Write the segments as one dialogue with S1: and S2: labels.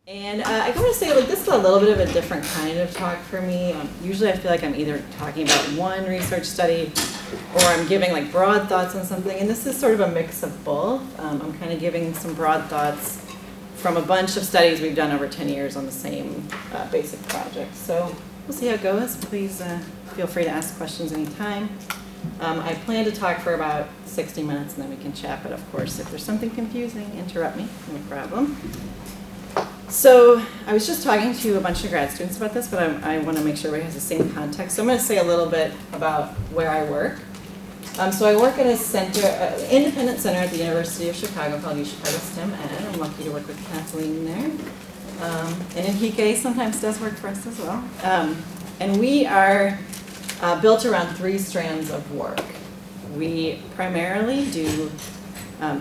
S1: And I want to say, like, this is a little bit of a different kind of talk for me. Usually I feel like I'm either talking about one research study or I'm giving like broad thoughts on something, and this is sort of a mix of both. I'm kind of giving some broad thoughts from a bunch of studies we've done over 10 years on the same basic project. So we'll see how it goes. Please feel free to ask questions anytime. I plan to talk for about 60 minutes and then we can chat, but of course if there's something confusing, interrupt me, no problem. So I was just talking to a bunch of grad students about this, but I want to make sure everybody has the same context. So I'm going to say a little bit about where I work. So I work at a center, independent center at the University of Chicago called UChicago STEM Ed. I'm lucky to work with Kathleen there. And Enrique sometimes does work for us as well. And we are built around 3 strands of work. We primarily do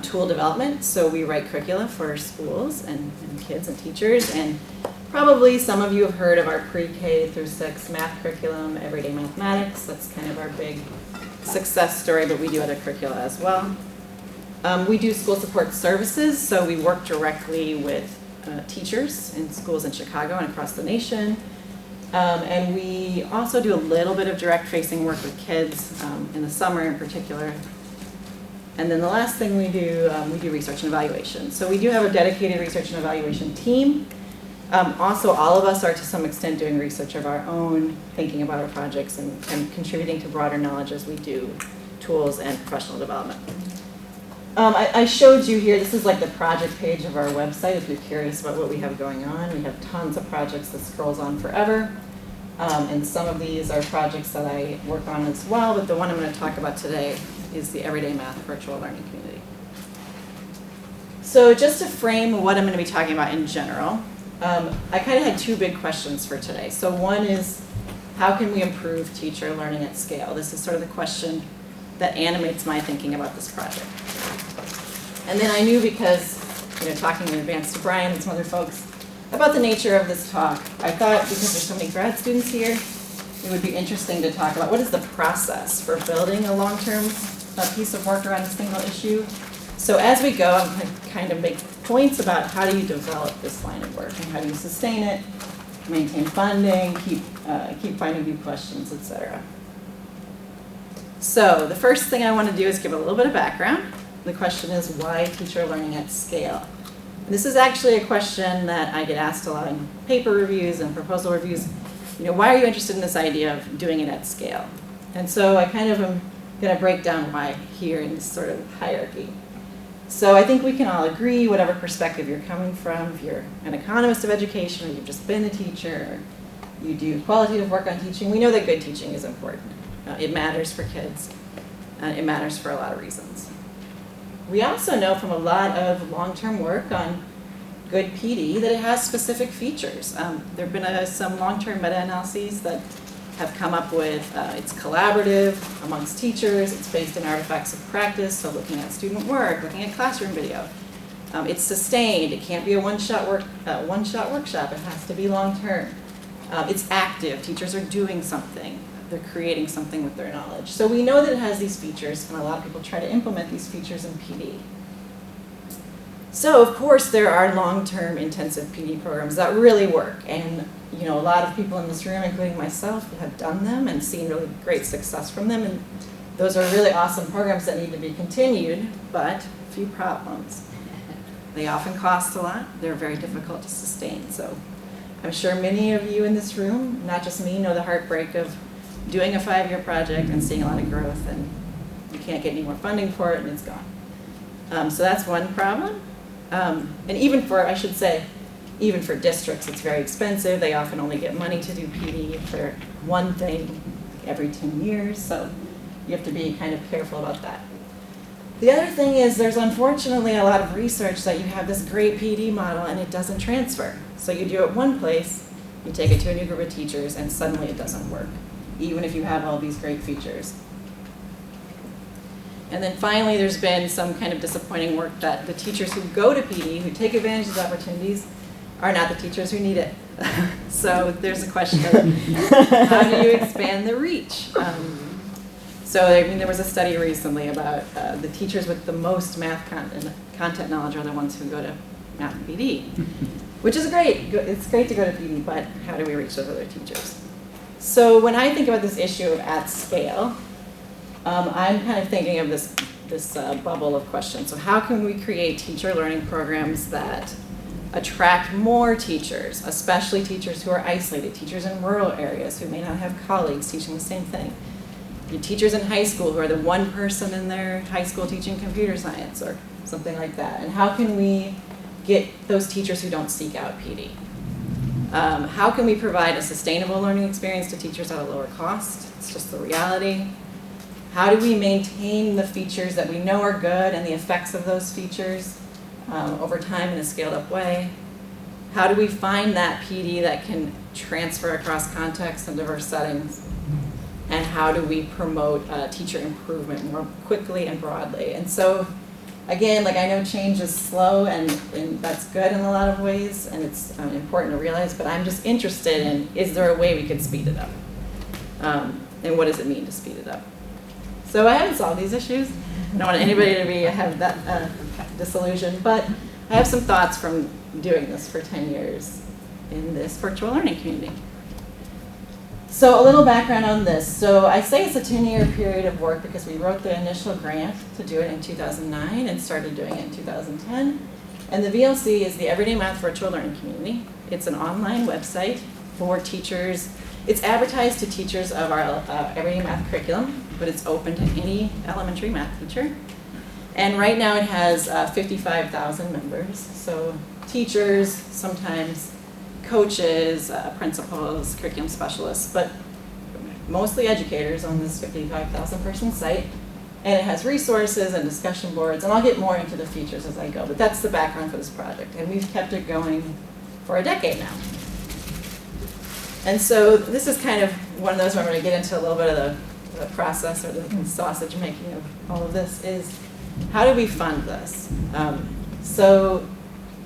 S1: tool development, so we write curricula for schools and kids and teachers, and probably some of you have heard of our pre-K through 6 math curriculum, everyday mathematics. That's kind of our big success story, but we do other curricula as well. We do school support services, so we work directly with teachers in schools in Chicago and across the nation. And we also do a little bit of direct facing work with kids in the summer in particular. And then the last thing we do research and evaluation. So we do have a dedicated research and evaluation team. Also, all of us are to some extent doing research of our own, thinking about our projects and contributing to broader knowledge as we do tools and professional development. I showed you here, this is like the project page of our website if you're curious about what we have going on. We have tons of projects that scrolls on forever. And some of these are projects that I work on as well, but the one I'm going to talk about today is the Everyday Math Virtual Learning Community. So just to frame what I'm going to be talking about in general, I kind of had 2 big questions for today. So one is, how can we improve teacher learning at scale? This is sort of the question that animates my thinking about this project. And then I knew because, talking in advance to Brian and some other folks about the nature of this talk, I thought because there's so many grad students here, it would be interesting to talk about what is the process for building a long-term piece of work around a single issue. So as we go, I'm going to kind of make points about how do you develop this line of work and how do you sustain it, maintain funding, keep finding new questions, etc. So the first thing I want to do is give a little bit of background. The question is, why teacher learning at scale? And this is actually a question that I get asked a lot in paper reviews and proposal reviews. Why are you interested in this idea of doing it at scale? And so I kind of am going to break down why here in this sort of hierarchy. So I think we can all agree, whatever perspective you're coming from, if you're an economist of education or you've just been a teacher, or you do qualitative work on teaching, we know that good teaching is important. It matters for kids. It matters for a lot of reasons. We also know from a lot of long-term work on good PD that it has specific features. There have been some long-term meta-analyses that have come up with it's collaborative amongst teachers, it's based on artifacts of practice, so looking at student work, looking at classroom video. It's sustained, it can't be a one-shot workshop, it has to be long-term. It's active, teachers are doing something, they're creating something with their knowledge. So we know that it has these features, and a lot of people try to implement these features in PD. So of course there are long-term intensive PD programs that really work, and a lot of people in this room, including myself, have done them and seen really great success from them, and those are really awesome programs that need to be continued, but a few problems. They often cost a lot, they're very difficult to sustain. So I'm sure many of you in this room, not just me, know the heartbreak of doing a 5-year project and seeing a lot of growth, and you can't get any more funding for it and it's gone. So that's one problem. And even for districts, it's very expensive. They often only get money to do PD for one thing every 10 years, so you have to be kind of careful about that. The other thing is there's unfortunately a lot of research that you have this great PD model and it doesn't transfer. So you do it one place, you take it to a new group of teachers, and suddenly it doesn't work, even if you have all these great features. And then finally, there's been some kind of disappointing work that the teachers who go to PD, who take advantage of these opportunities, are not the teachers who need it. So there's a question of how do you expand the reach? There was a study recently about the teachers with the most math content knowledge are the ones who go to math PD. which is great. It's great to go to PD, but how do we reach those other teachers? So when I think about this issue of at scale, I'm kind of thinking of this bubble of questions. So how can we create teacher learning programs that attract more teachers, especially teachers who are isolated, teachers in rural areas who may not have colleagues teaching the same thing, your teachers in high school who are the one person in their high school teaching computer science or something like that. And how can we get those teachers who don't seek out PD? How can we provide a sustainable learning experience to teachers at a lower cost? It's just the reality. How do we maintain the features that we know are good and the effects of those features over time in a scaled up way? How do we find that PD that can transfer across contexts and diverse settings? And how do we promote teacher improvement more quickly and broadly? And so, again, like I know change is slow and that's good in a lot of ways and it's important to realize, but I'm just interested in, is there a way we could speed it up? And what does it mean to speed it up? So I haven't solved these issues. I don't want anybody to have that disillusion, but I have some thoughts from doing this for 10 years in this virtual learning community. So a little background on this. So I say it's a 10-year period of work because we wrote the initial grant to do it in 2009 and started doing it in 2010. And the VLC is the Everyday Math Virtual Learning Community. It's an online website for teachers. It's advertised to teachers of our Everyday Math curriculum, but it's open to any elementary math teacher. And right now it has 55,000 members. So teachers, sometimes coaches, principals, curriculum specialists, but mostly educators on this 55,000 person site. And it has resources and discussion boards, and I'll get more into the features as I go, but that's the background for this project. And we've kept it going for a decade now. And so this is kind of one of those where I'm going to get into a little bit of the process or the sausage making of all of this is, how do we fund this? So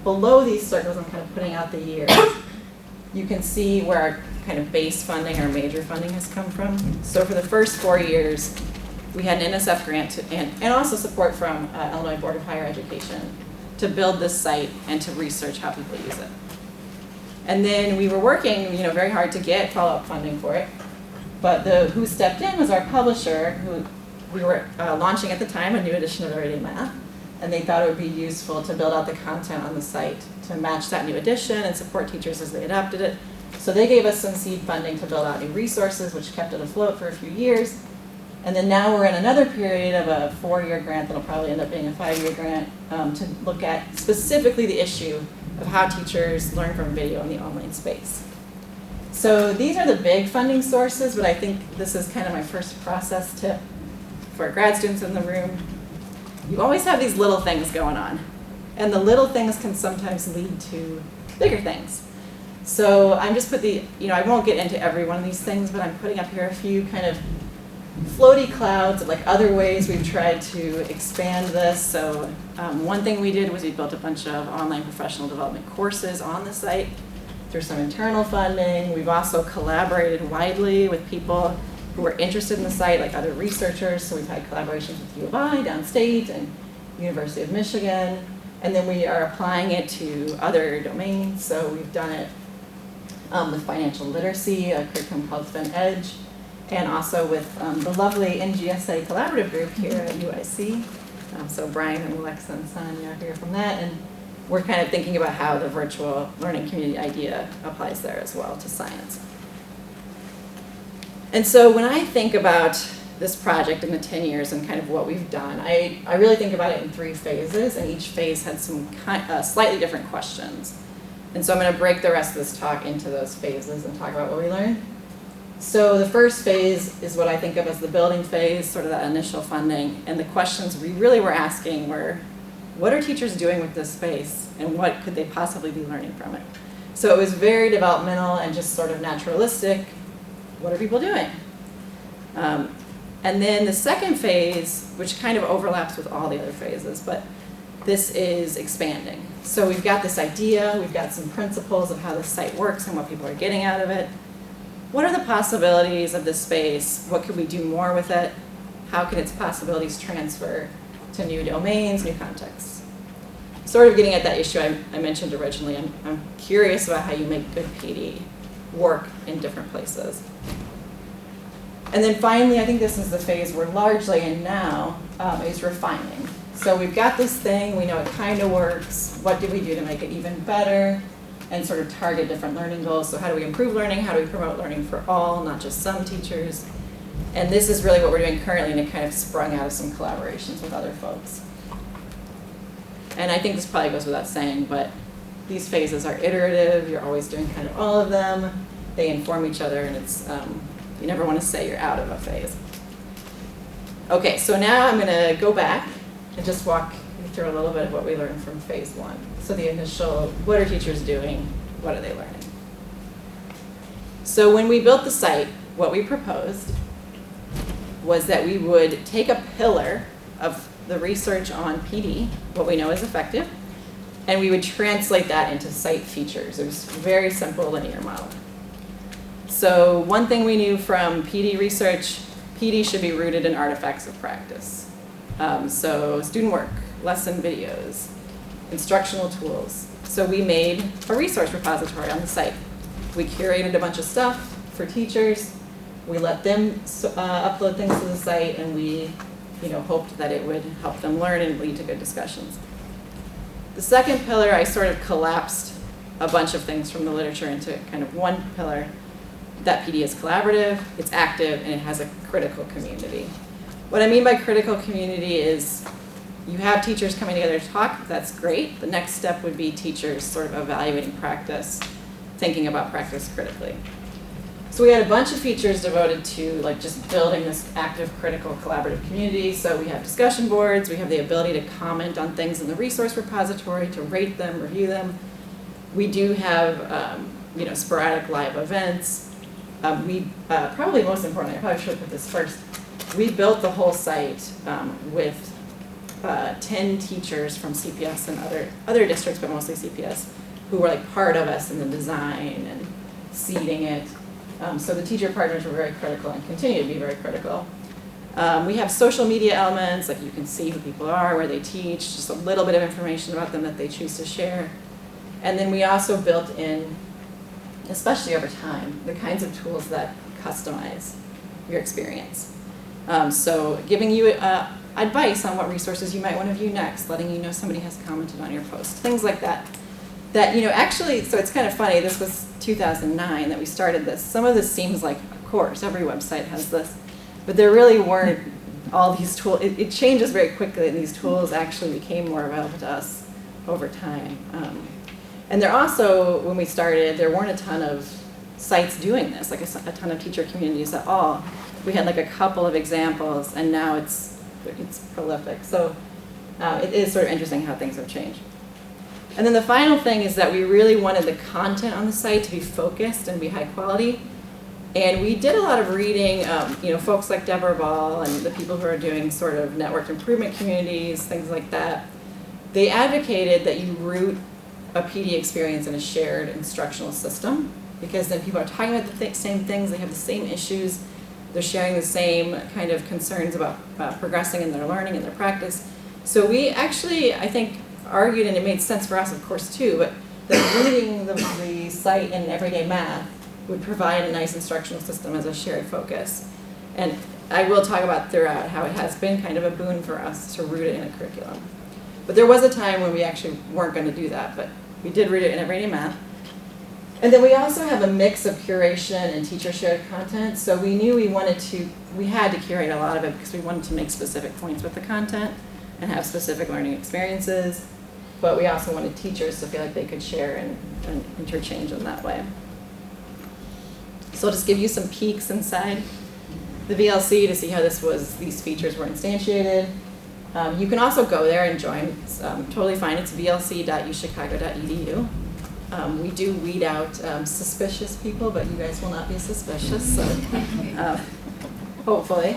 S1: below these circles, I'm kind of putting out the years. You can see where our kind of base funding, our major funding has come from. So for the first 4 years, we had an NSF grant and also support from Illinois Board of Higher Education to build this site and to research how people use it. And then we were working, very hard to get follow-up funding for it. But who stepped in was our publisher, who we were launching at the time a new edition of Everyday Math. And they thought it would be useful to build out the content on the site to match that new edition and support teachers as they adapted it. So they gave us some seed funding to build out new resources, which kept it afloat for a few years. And then now we're in another period of a 4-year grant that'll probably end up being a 5-year grant to look at specifically the issue of how teachers learn from video in the online space. So these are the big funding sources, but I think this is kind of my first process tip for grad students in the room. You always have these little things going on, and the little things can sometimes lead to bigger things. So I'm just I won't get into every one of these things, but I'm putting up here a few kind of floaty clouds of like other ways we've tried to expand this. So one thing we did was we built a bunch of online professional development courses on the site through some internal funding. We've also collaborated widely with people who are interested in the site, like other researchers. So we've had collaborations with U of I, downstate, and University of Michigan. And then we are applying it to other domains. So we've done it with financial literacy, a curriculum called FinEdge, and also with the lovely NGSA collaborative group here at UIC. So Brian and Alexa and Sonia are here from that. And we're kind of thinking about how the virtual learning community idea applies there as well to science. And so when I think about this project in the 10 years and kind of what we've done, I really think about it in 3 phases, and each phase had some slightly different questions. And so I'm going to break the rest of this talk into those phases and talk about what we learned. So the first phase is what I think of as the building phase, sort of that initial funding, and the questions we really were asking were, what are teachers doing with this space, and what could they possibly be learning from it? So it was very developmental and just sort of naturalistic. What are people doing? And then the second phase, which kind of overlaps with all the other phases, but this is expanding. So we've got this idea, we've got some principles of how the site works and what people are getting out of it. What are the possibilities of this space? What could we do more with it? How can its possibilities transfer to new domains, new contexts? sort of getting at that issue I mentioned originally. I'm curious about how you make good PD work in different places. And then finally, I think this is the phase we're largely in now, is refining. So we've got this thing, we know it kind of works. What do we do to make it even better and sort of target different learning goals? So how do we improve learning? How do we promote learning for all, not just some teachers? And this is really what we're doing currently, and it kind of sprung out of some collaborations with other folks. And I think this probably goes without saying, but these phases are iterative. You're always doing kind of all of them. They inform each other, and it's you never want to say you're out of a phase. Okay, so now I'm going to go back and just walk you through a little bit of what we learned from phase one. So the initial, what are teachers doing? What are they learning? So when we built the site, what we proposed was that we would take a pillar of the research on PD, what we know is effective, and we would translate that into site features. It was a very simple linear model. So one thing we knew from PD research, PD should be rooted in artifacts of practice. So student work, lesson videos, instructional tools. So we made a resource repository on the site. We curated a bunch of stuff for teachers. We let them upload things to the site, and we hoped that it would help them learn and lead to good discussions. The second pillar, I sort of collapsed a bunch of things from the literature into kind of one pillar. That PD is collaborative, it's active, and it has a critical community. What I mean by critical community is you have teachers coming together to talk, that's great. The next step would be teachers sort of evaluating practice, thinking about practice critically. So we had a bunch of features devoted to like just building this active, critical, collaborative community. So we have discussion boards, we have the ability to comment on things in the resource repository, to rate them, review them. We do have sporadic live events. Probably most importantly, I probably should have put this first, we built the whole site with 10 teachers from CPS and other districts, but mostly CPS, who were like part of us in the design and seeding it. So the teacher partners were very critical and continue to be very critical. We have social media elements, like you can see who people are, where they teach, just a little bit of information about them that they choose to share. And then we also built in, especially over time, the kinds of tools that customize your experience. So giving you advice on what resources you might want to view next, letting you know somebody has commented on your post, things like that. That, actually, so it's kind of funny, this was 2009 that we started this. Some of this seems like, of course, every website has this, but there really weren't all these tools. It changes very quickly, and these tools actually became more available to us over time. And there also, when we started, there weren't a ton of sites doing this, like a ton of teacher communities at all. We had like a couple of examples, and now it's prolific. So it is sort of interesting how things have changed. And then the final thing is that we really wanted the content on the site to be focused and be high quality. And we did a lot of reading, folks like Deborah Ball and the people who are doing sort of networked improvement communities, things like that. They advocated that you root a PD experience in a shared instructional system, because then people are talking about the same things, they have the same issues, they're sharing the same kind of concerns about progressing in their learning and their practice. So we actually, I think, argued, and it made sense for us, of course, too, but that rooting the site in everyday math would provide a nice instructional system as a shared focus. And I will talk about throughout how it has been kind of a boon for us to root it in a curriculum. But there was a time when we actually weren't going to do that, but we did root it in everyday math. And then we also have a mix of curation and teacher-shared content. So we knew we had to curate a lot of it because we wanted to make specific points with the content and have specific learning experiences. But we also wanted teachers to feel like they could share and interchange in that way. So I'll just give you some peeks inside the VLC to see how these features were instantiated. You can also go there and join. It's totally fine. It's vlc.uchicago.edu. We do weed out suspicious people, but you guys will not be suspicious, so hopefully.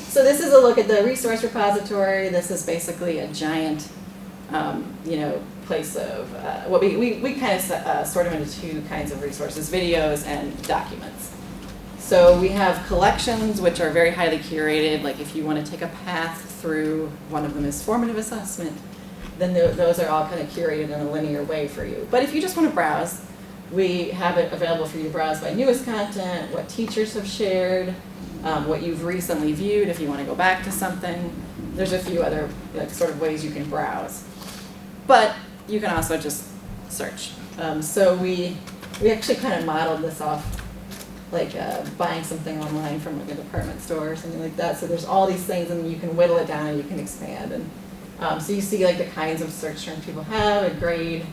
S1: So this is a look at the resource repository. This is basically a giant, place of what we kind of sort them into two kinds of resources: videos and documents. So we have collections, which are very highly curated. Like if you want to take a path through, one of them is formative assessment. then those are all kind of curated in a linear way for you. But if you just want to browse, we have it available for you to browse by newest content, what teachers have shared, what you've recently viewed if you want to go back to something. There's a few other sort of ways you can browse. But you can also just search. So we actually kind of modeled this off like buying something online from like a department store or something like that. So there's all these things, and you can whittle it down and you can expand. And so you see like the kinds of search terms people have, a grade,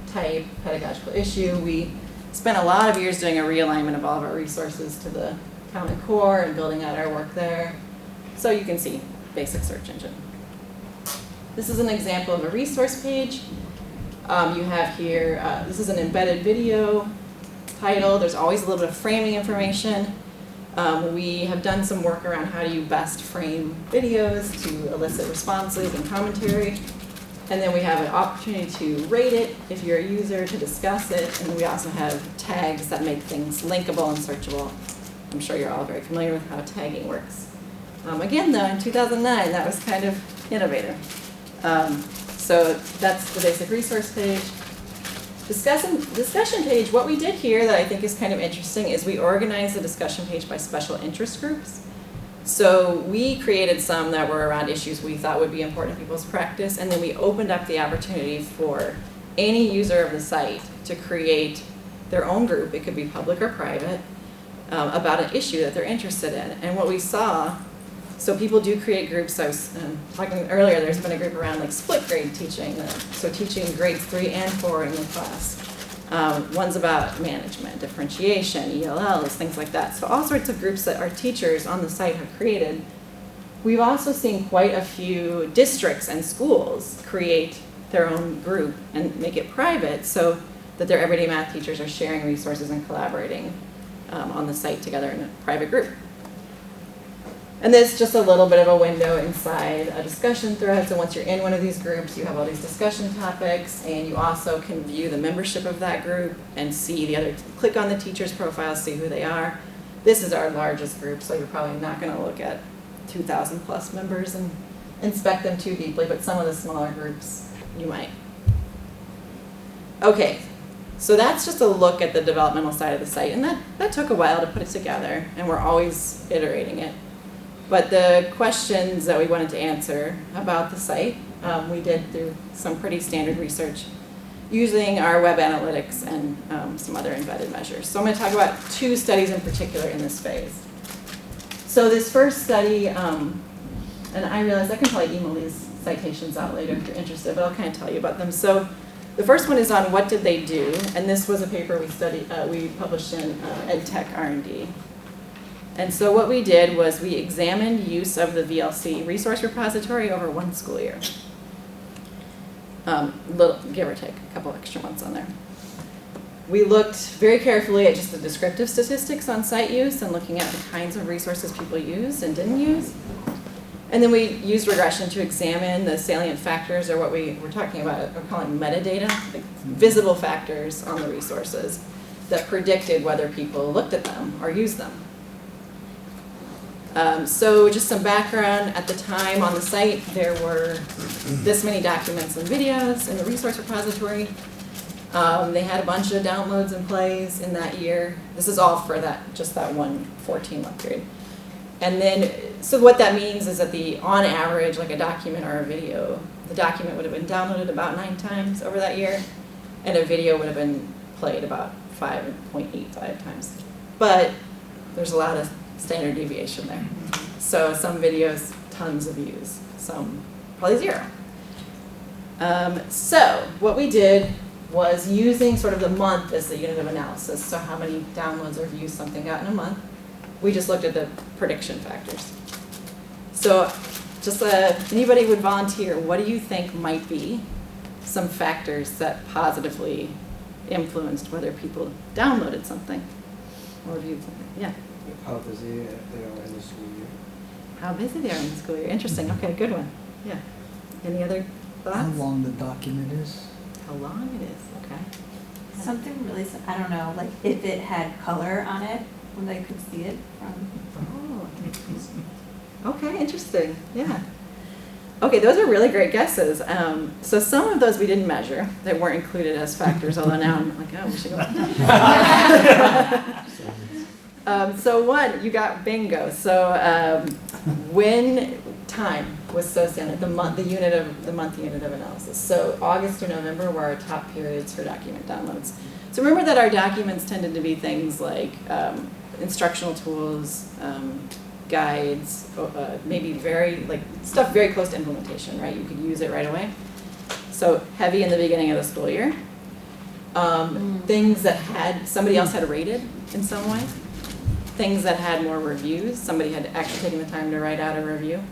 S1: type, pedagogical issue. We spent a lot of years doing a realignment of all of our resources to the Common Core and building out our work there. So you can see basic search engine. This is an example of a resource page. You have here, this is an embedded video title. There's always a little bit of framing information. We have done some work around how do you best frame videos to elicit responses and commentary. And then we have an opportunity to rate it if you're a user, to discuss it. And we also have tags that make things linkable and searchable. I'm sure you're all very familiar with how tagging works. Again, though, in 2009, that was kind of innovative. So that's the basic resource page. Discussion page, what we did here that I think is kind of interesting is we organized the discussion page by special interest groups. So we created some that were around issues we thought would be important in people's practice, and then we opened up the opportunity for any user of the site to create their own group, it could be public or private, about an issue that they're interested in. And what we saw, so people do create groups. I was talking earlier, there's been a group around like split grade teaching, so teaching grades 3 and 4 in the class. One's about management, differentiation, ELLs, things like that. So all sorts of groups that our teachers on the site have created. We've also seen quite a few districts and schools create their own group and make it private so that their everyday math teachers are sharing resources and collaborating on the site together in a private group. And this is just a little bit of a window inside a discussion thread. So once you're in one of these groups, you have all these discussion topics, and you also can view the membership of that group and see the other, click on the teacher's profile, see who they are. This is our largest group, so you're probably not going to look at 2,000 plus members and inspect them too deeply, but some of the smaller groups you might. Okay, so that's just a look at the developmental side of the site, and that took a while to put it together, and we're always iterating it. But the questions that we wanted to answer about the site, we did through some pretty standard research using our web analytics and some other embedded measures. So I'm going to talk about 2 studies in particular in this phase. So this first study, and I realize I can probably email these citations out later if you're interested, but I'll kind of tell you about them. So the first one is on what did they do, and this was a paper we published in EdTech R&D. And so what we did was we examined use of the VLC resource repository over 1 school year. Give or take, a couple extra months on there. We looked very carefully at just the descriptive statistics on site use and looking at the kinds of resources people used and didn't use. And then we used regression to examine the salient factors, or what we were talking about, we're calling metadata, like visible factors on the resources that predicted whether people looked at them or used them. So just some background, at the time on the site there were this many documents and videos in the resource repository. They had a bunch of downloads and plays in that year. This is all for just that one 14-month period. And then, so what that means is that on average, like a document or a video, the document would have been downloaded about 9 times over that year, and a video would have been played about 5.85 times. But there's a lot of standard deviation there. So some videos, tons of views, some probably 0. So what we did was using sort of the month as the unit of analysis, so how many downloads or views something got in a month, we just looked at the prediction factors. So just anybody would volunteer, what do you think might be some factors that positively influenced whether people downloaded something or viewed something? Yeah.
S2: How busy they are in the school year.
S1: How busy they are in the school year. Interesting. Okay, good one. Yeah. Any other thoughts?
S3: How long the document is.
S1: How long it is. Okay.
S4: Something really, I don't know, like if it had color on it, when they could see it from.
S1: Oh. Okay, interesting. Yeah. Okay, those are really great guesses. So some of those we didn't measure. They weren't included as factors, although now I'm like, oh, we should go. So one, you got bingo. So when time was so standard, the month unit of analysis. So August through November were our top periods for document downloads. So remember that our documents tended to be things like instructional tools, guides, maybe stuff very close to implementation, right? You could use it right away. So heavy in the beginning of the school year. Things that somebody else had rated in some way. Things that had more reviews. Somebody had actually taken the time to write out a review.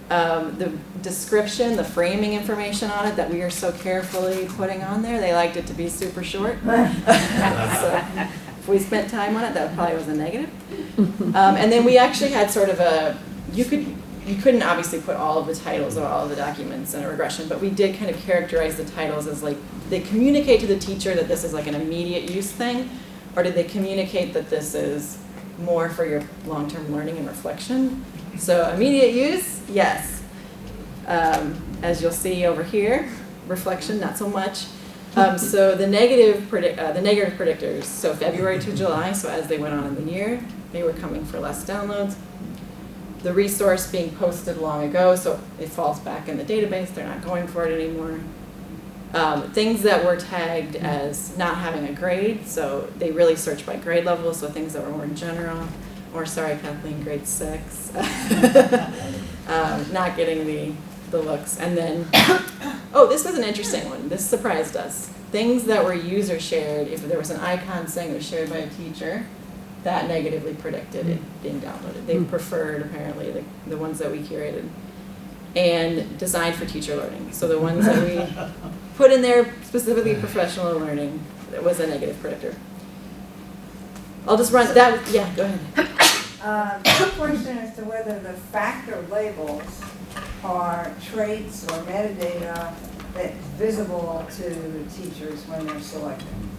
S1: The description, the framing information on it that we are so carefully putting on there, they liked it to be super short. So if we spent time on it, that probably was a negative. And then we actually had sort of you couldn't obviously put all of the titles of all of the documents in a regression, but we did kind of characterize the titles as like, they communicate to the teacher that this is like an immediate use thing, or did they communicate that this is more for your long-term learning and reflection? So immediate use, yes. As you'll see over here, reflection, not so much. So the negative predictors, so February to July, so as they went on in the year, they were coming for less downloads. The resource being posted long ago, so it falls back in the database, they're not going for it anymore. Things that were tagged as not having a grade, so they really searched by grade level, so things that were more general, or sorry Kathleen, grade 6. Not getting the looks. And then, oh, this was an interesting one. This surprised us. Things that were user shared, if there was an icon saying it was shared by a teacher, that negatively predicted it being downloaded. They preferred, apparently, the ones that we curated. And designed for teacher learning. So the ones that we put in there specifically professional learning, that was a negative predictor. I'll just run that, yeah, go ahead.
S5: The question as to whether the factor labels are traits or metadata that's visible to teachers when they're selecting.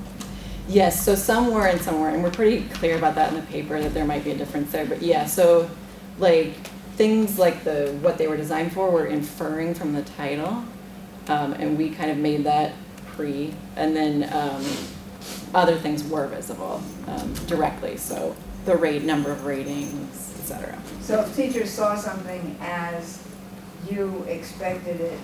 S1: Yes, so some were and some weren't, and we're pretty clear about that in the paper that there might be a difference there, but yeah, so like things like what they were designed for were inferring from the title, and we kind of made that and then other things were visible directly, so the number of ratings, etc.
S5: So if teachers saw something as you expected it,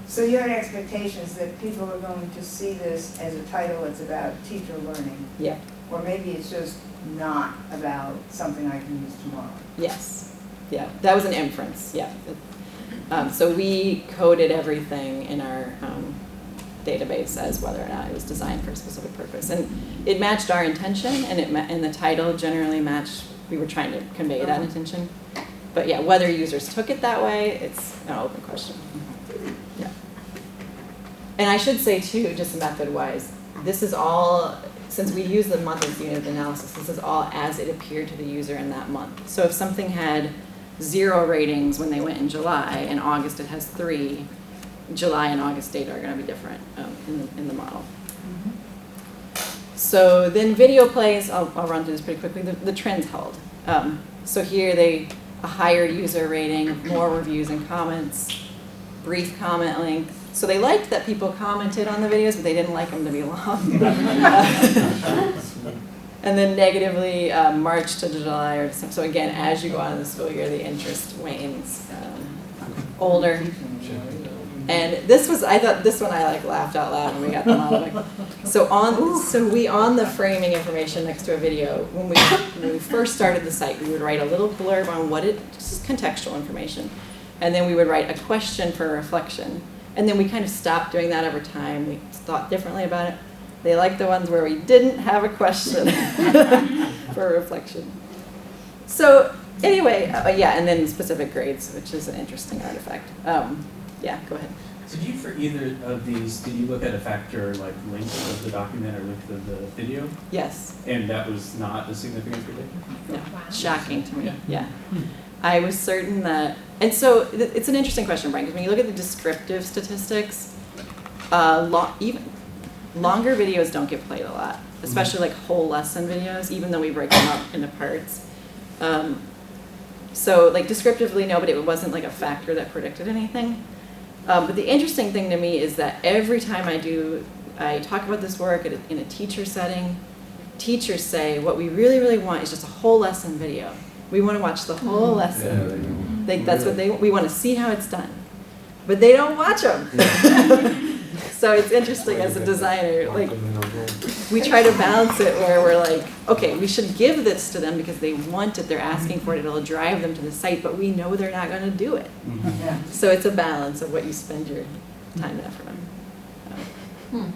S5: so you had expectations that people are going to see this as a title that's about teacher learning.
S1: Yeah.
S5: Or maybe it's just not about something I can use tomorrow.
S1: Yes. Yeah, that was an inference, yeah. So we coded everything in our database as whether or not it was designed for a specific purpose. And it matched our intention, and the title generally matched, we were trying to convey that intention. But yeah, whether users took it that way, it's an open question. Yeah. And I should say too, just method-wise, this is all, since we use the month unit of analysis, this is all as it appeared to the user in that month. So if something had 0 ratings when they went in July, in August it has 3, July and August data are going to be different in the model. So then video plays, I'll run through this pretty quickly, the trends held. So here a higher user rating, more reviews and comments, brief comment length. So they liked that people commented on the videos, but they didn't like them to be long. And then negatively, March to July or December. So again, as you go on in the school year, the interest wanes. Older. And this was, I thought this one I laughed out loud when we got the model. So we on the framing information next to a video, when we first started the site, we would write a little blurb on just contextual information. And then we would write a question for reflection. And then we kind of stopped doing that over time. We thought differently about it. They liked the ones where we didn't have a question for reflection. So anyway, yeah, and then specific grades, which is an interesting artifact. Yeah, go ahead.
S6: Did you, for either of these, did you look at a factor like length of the document or length of the video?
S1: Yes.
S6: And that was not a significant predictor?
S1: No, shocking to me, yeah. I was certain that, and so it's an interesting question, Brian, because when you look at the descriptive statistics, even longer videos don't get played a lot, especially like whole lesson videos, even though we break them up into parts. So like descriptively, no, but it wasn't like a factor that predicted anything. But the interesting thing to me is that every time I talk about this work in a teacher setting, teachers say what we really, really want is just a whole lesson video. We want to watch the whole lesson. That's what we want to see how it's done. But they don't watch them. So it's interesting as a designer, like we try to balance it where we're like, okay, we should give this to them because they want it, they're asking for it, it'll drive them to the site, but we know they're not going to do it.
S5: Yeah.
S1: So it's a balance of what you spend your time and effort on.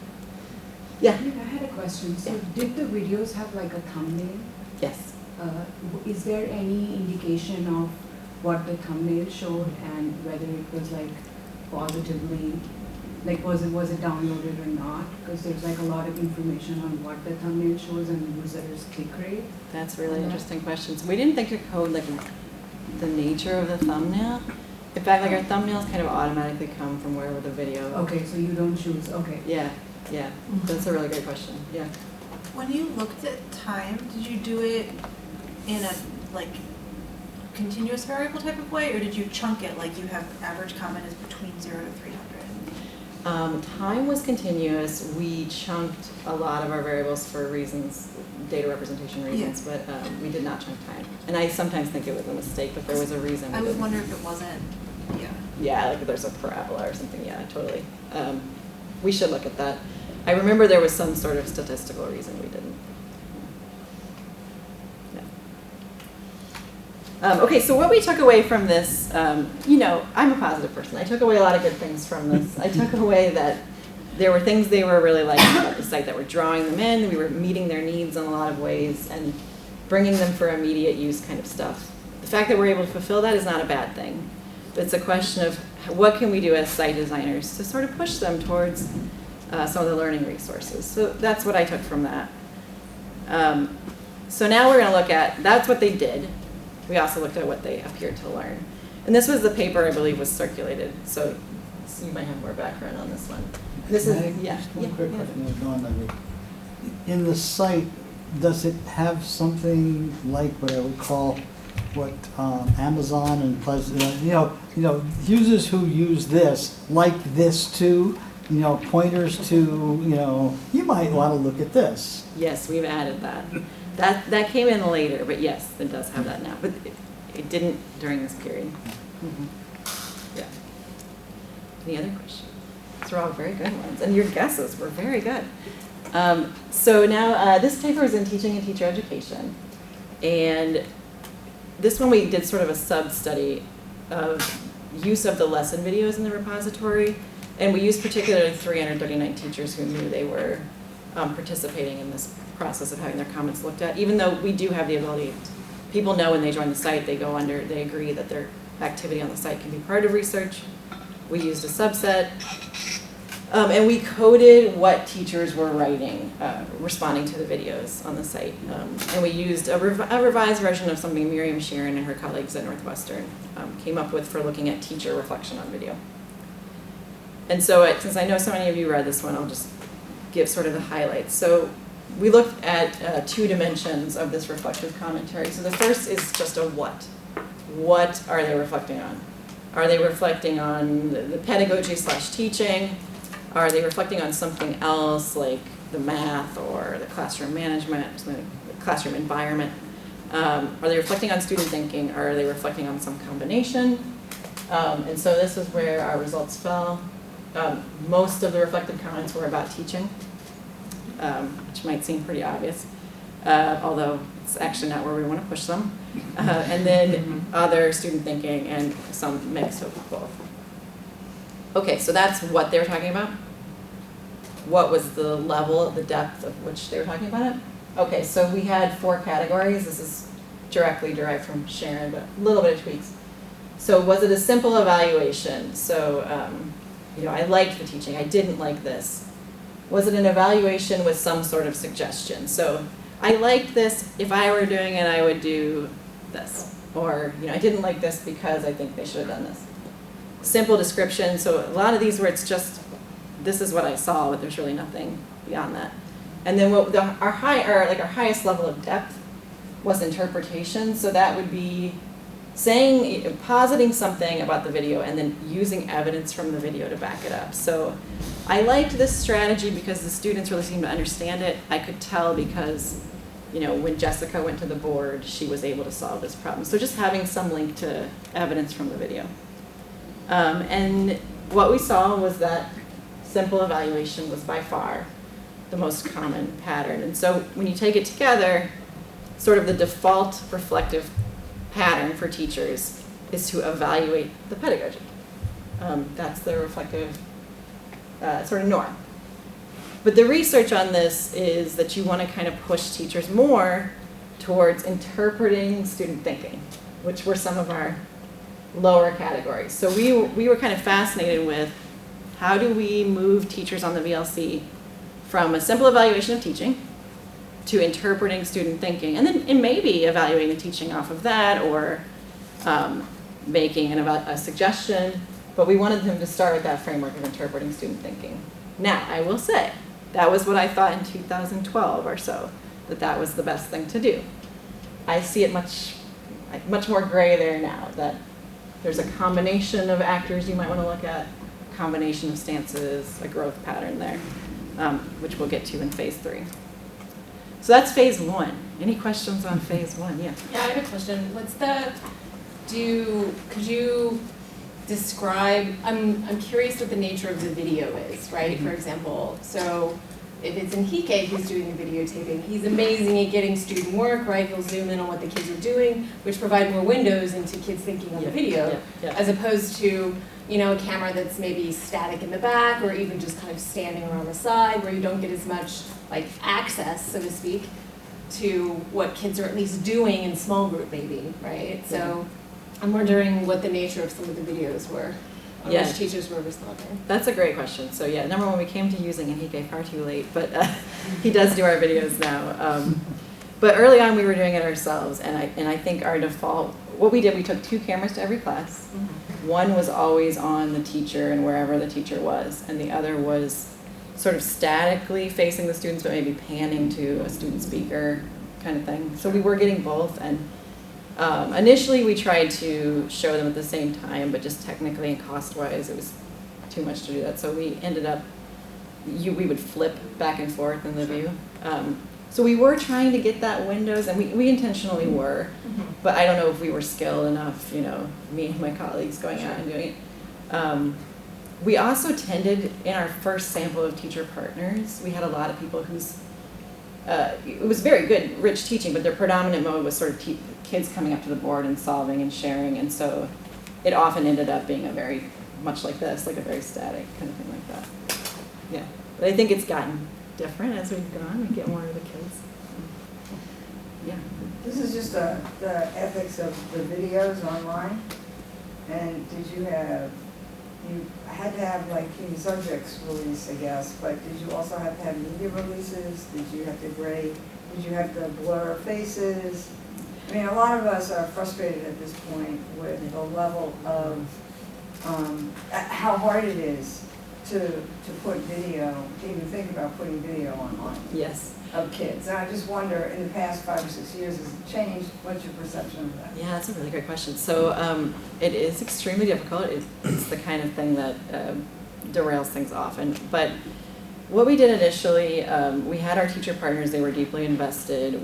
S1: Yeah,
S7: I had a question. So did the videos have like a thumbnail?
S1: yes.
S7: Is there any indication of what the thumbnail showed and whether it was like positively, like was it downloaded or not? Because there's like a lot of information on what the thumbnail shows and users' click rate.
S1: That's a really interesting question. So we didn't think to code like the nature of the thumbnail. In fact, like our thumbnails kind of automatically come from wherever the video.
S7: Okay, so you don't choose. Okay.
S1: Yeah, yeah. That's a really good question. Yeah.
S8: When you looked at time, did you do it in a like continuous variable type of way, or did you chunk it like you have average comment is between 0 to 300?
S1: Time was continuous. We chunked a lot of our variables for reasons, data representation reasons, but we did not chunk time. And I sometimes think it was a mistake, but there was a reason.
S8: I would wonder if it wasn't,
S1: Yeah, like if there's a parabola or something, yeah, totally. We should look at that. I remember there was some sort of statistical reason we didn't. Yeah. Okay, so what we took away from this, you know, I'm a positive person. I took away a lot of good things from this. I took away that there were things they were really liking about the site that were drawing them in. We were meeting their needs in a lot of ways and bringing them for immediate use kind of stuff. The fact that we're able to fulfill that is not a bad thing. It's a question of what can we do as site designers to sort of push them towards some of the learning resources. So that's what I took from that. So now we're going to look at, that's what they did. We also looked at what they appeared to learn. And this was the paper I believe was circulated. So you might have more background on this one. This is, yeah.
S3: Just one
S1: yeah,
S3: quick
S1: yeah.
S3: question that dawned on me. In the site, does it have something like what I would call what Amazon and Pleasant, users who use this like this too, pointers to, you might want to look at this.
S1: Yes, we've added that. That came in later, but yes, it does have that now. But it didn't during this period. Yeah. Any other questions? These are all very good ones, and your guesses were very good. So now this paper is in Teaching and Teacher Education, and this one we did sort of a sub-study of use of the lesson videos in the repository, and we used particularly 339 teachers who knew they were participating in this process of having their comments looked at, even though we do have the ability, people know when they join the site, they agree that their activity on the site can be part of research. We used a subset, and we coded what teachers were writing, responding to the videos on the site. And we used a revised version of something Miriam Sharon and her colleagues at Northwestern came up with for looking at teacher reflection on video. And so since I know so many of you read this one, I'll just give sort of the highlights. So we looked at 2 dimensions of this reflective commentary. So the first is just a what. What are they reflecting on? Are they reflecting on the pedagogy / teaching? Are they reflecting on something else like the math or the classroom management, the classroom environment? Are they reflecting on student thinking? Or are they reflecting on some combination? And so this is where our results fell. Most of the reflective comments were about teaching, which might seem pretty obvious, although it's actually not where we want to push them. And then other student thinking and some mix of both. Okay, so that's what they were talking about. What was the level, the depth of which they were talking about it? Okay, so we had 4 categories. This is directly derived from Sharon, but a little bit of tweaks. So was it a simple evaluation? So, I liked the teaching. I didn't like this. Was it an evaluation with some sort of suggestion? So I liked this. If I were doing it, I would do this. Or, I didn't like this because I think they should have done this. Simple description. So a lot of these where it's just, this is what I saw, but there's really nothing beyond that. And then our highest level of depth was interpretation. So that would be positing something about the video and then using evidence from the video to back it up. So I liked this strategy because the students really seemed to understand it. I could tell because, when Jessica went to the board, she was able to solve this problem. So just having some link to evidence from the video. And what we saw was that simple evaluation was by far the most common pattern. And so when you take it together, sort of the default reflective pattern for teachers is to evaluate the pedagogy. That's the reflective sort of norm. But the research on this is that you want to kind of push teachers more towards interpreting student thinking, which were some of our lower categories. So we were kind of fascinated with how do we move teachers on the VLC from a simple evaluation of teaching to interpreting student thinking, and then maybe evaluating the teaching off of that, or making a suggestion, but we wanted them to start with that framework of interpreting student thinking. Now, I will say, that was what I thought in 2012 or so, that was the best thing to do. I see it much more gray there now, that there's a combination of actors you might want to look at, a combination of stances, a growth pattern there, which we'll get to in phase 3. So that's phase 1. Any questions on phase 1? Yeah.
S9: Yeah, I have a question. Could you describe, I'm curious what the nature of the video is, right? For example, so if it's Enrique who's doing the videotaping, he's amazing at getting student work, right? He'll zoom in on what the kids are doing, which provide more windows into kids thinking on the video, as opposed to, a camera that's maybe static in the back, or even just kind of standing around the side, where you don't get as much access, so to speak, to what kids are at least doing in small group maybe, right? So I'm wondering what the nature of some of the videos were, or which teachers were responding.
S1: That's a great question. So number one, we came to using Enrique far too late, but he does do our videos now. But early on we were doing it ourselves, and I think our default, what we did, we took 2 cameras to every class. One was always on the teacher and wherever the teacher was, and the other was sort of statically facing the students, but maybe panning to a student speaker kind of thing. So we were getting both, and initially we tried to show them at the same time, but just technically and cost-wise, it was too much to do that. So we ended up, we would flip back and forth in the view. So we were trying to get that windows, and we intentionally were, but I don't know if we were skilled enough, me and my colleagues going out and doing it. We also tended, in our first sample of teacher partners, we had a lot of people whose, it was very good, rich teaching, but their predominant mode was sort of kids coming up to the board and solving and sharing, and so it often ended up being much like this, like a very static kind of thing like that. Yeah, but I think it's gotten different as we've gone. We get more of the kids. Yeah.
S5: This is just the ethics of the videos online. And did you had to have key subjects release, I guess, but did you also have to have media releases? Did you have to grade? Did you have to blur faces? I mean, a lot of us are frustrated at this point with the level of how hard it is to put video, to even think about putting video online.
S1: Yes.
S5: Of kids. And I just wonder, in the past 5 or 6 years, has it changed? What's your perception of that?
S1: Yeah, that's a really great question. So it is extremely difficult. It's the kind of thing that derails things often. But what we did initially, we had our teacher partners. They were deeply invested.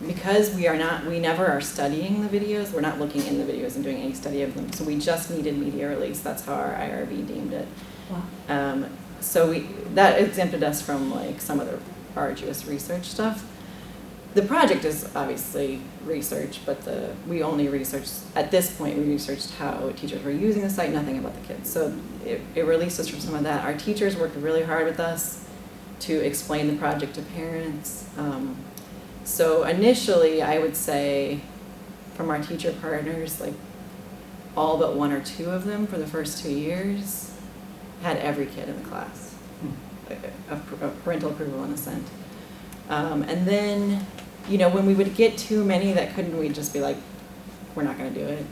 S1: Because we never are studying the videos. We're not looking in the videos and doing any study of them. So we just needed media release. That's how our IRB deemed it. Wow. So that exempted us from some of the arduous research stuff. The project is obviously research, but we only researched, at this point, we researched how teachers were using the site, nothing about the kids. So it released us from some of that. Our teachers worked really hard with us to explain the project to parents. So initially, I would say, from our teacher partners, all but 1 or 2 of them for the first 2 years had every kid in the class. A parental approval and assent. And then, when we would get too many that couldn't, we'd just be like, we're not going to do it.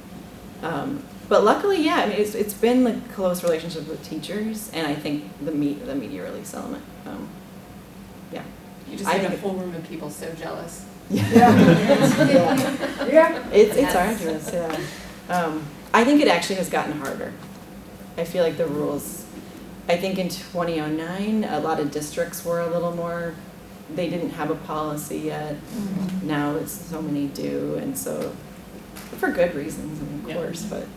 S1: But luckily, yeah, I mean, it's been a close relationship with teachers, and I think the media release element. Yeah.
S9: You just had a full room of people so jealous.
S5: Yeah.
S1: It's
S9: Yes.
S1: arduous, yeah. I think it actually has gotten harder. I feel like the rules, I think in 2009, a lot of districts were a little more, they didn't have a policy yet. Now it's so many do, and so, for good reasons, I mean, of
S6: Yeah.
S1: course, but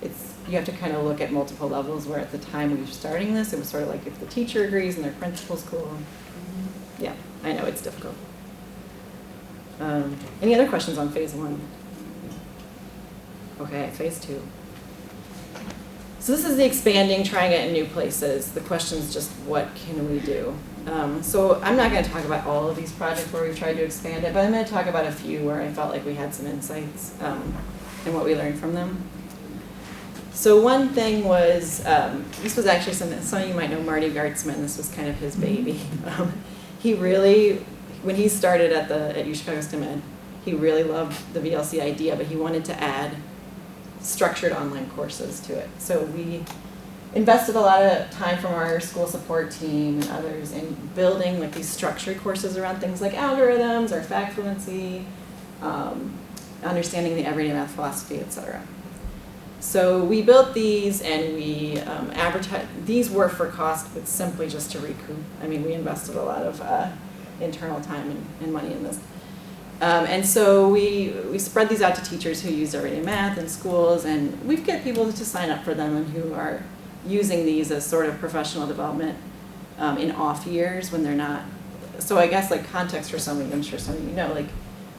S1: it's, you have to kind of look at multiple levels, where at the time we were starting this, it was sort of like if the teacher agrees and their principal's cool. Yeah, I know, it's difficult. Any other questions on phase one? Okay, phase two. So this is the expanding, trying it in new places. The question is just, what can we do? So I'm not going to talk about all of these projects where we've tried to expand it, but I'm going to talk about a few where I felt like we had some insights and what we learned from them. So one thing was, this was actually something, some of you might know Marty Gartzman, this was kind of his baby. He really, when he started at U Chicago STEM Ed, he really loved the VLC idea, but he wanted to add structured online courses to it. So we invested a lot of time from our school support team and others in building like these structured courses around things like algorithms or fact fluency, understanding the everyday math philosophy, etc. So we built these and we advertised. These were for cost, but simply just to recoup. I mean, we invested a lot of internal time and money in this. And so we spread these out to teachers who use everyday math in schools, and we get people to sign up for them and who are using these as sort of professional development in off years when they're not. So I guess like context for some of you, I'm sure some of you know, like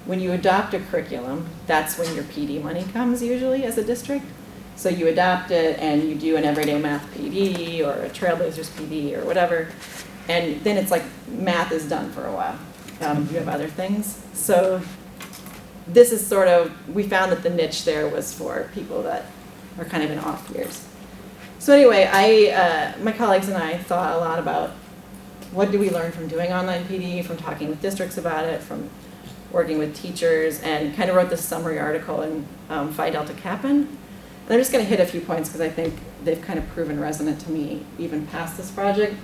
S1: when you adopt a curriculum, that's when your PD money comes usually as a district. So you adopt it and you do an everyday math PD or a Trailblazers PD or whatever, and then it's like math is done for a while. You have other things. So this is sort of, we found that the niche there was for people that are kind of in off years. So anyway, my colleagues and I thought a lot about what do we learn from doing online PD, from talking with districts about it, from working with teachers, and kind of wrote this summary article in Phi Delta Kappan. And I'm just going to hit a few points because I think they've kind of proven resonant to me even past this project.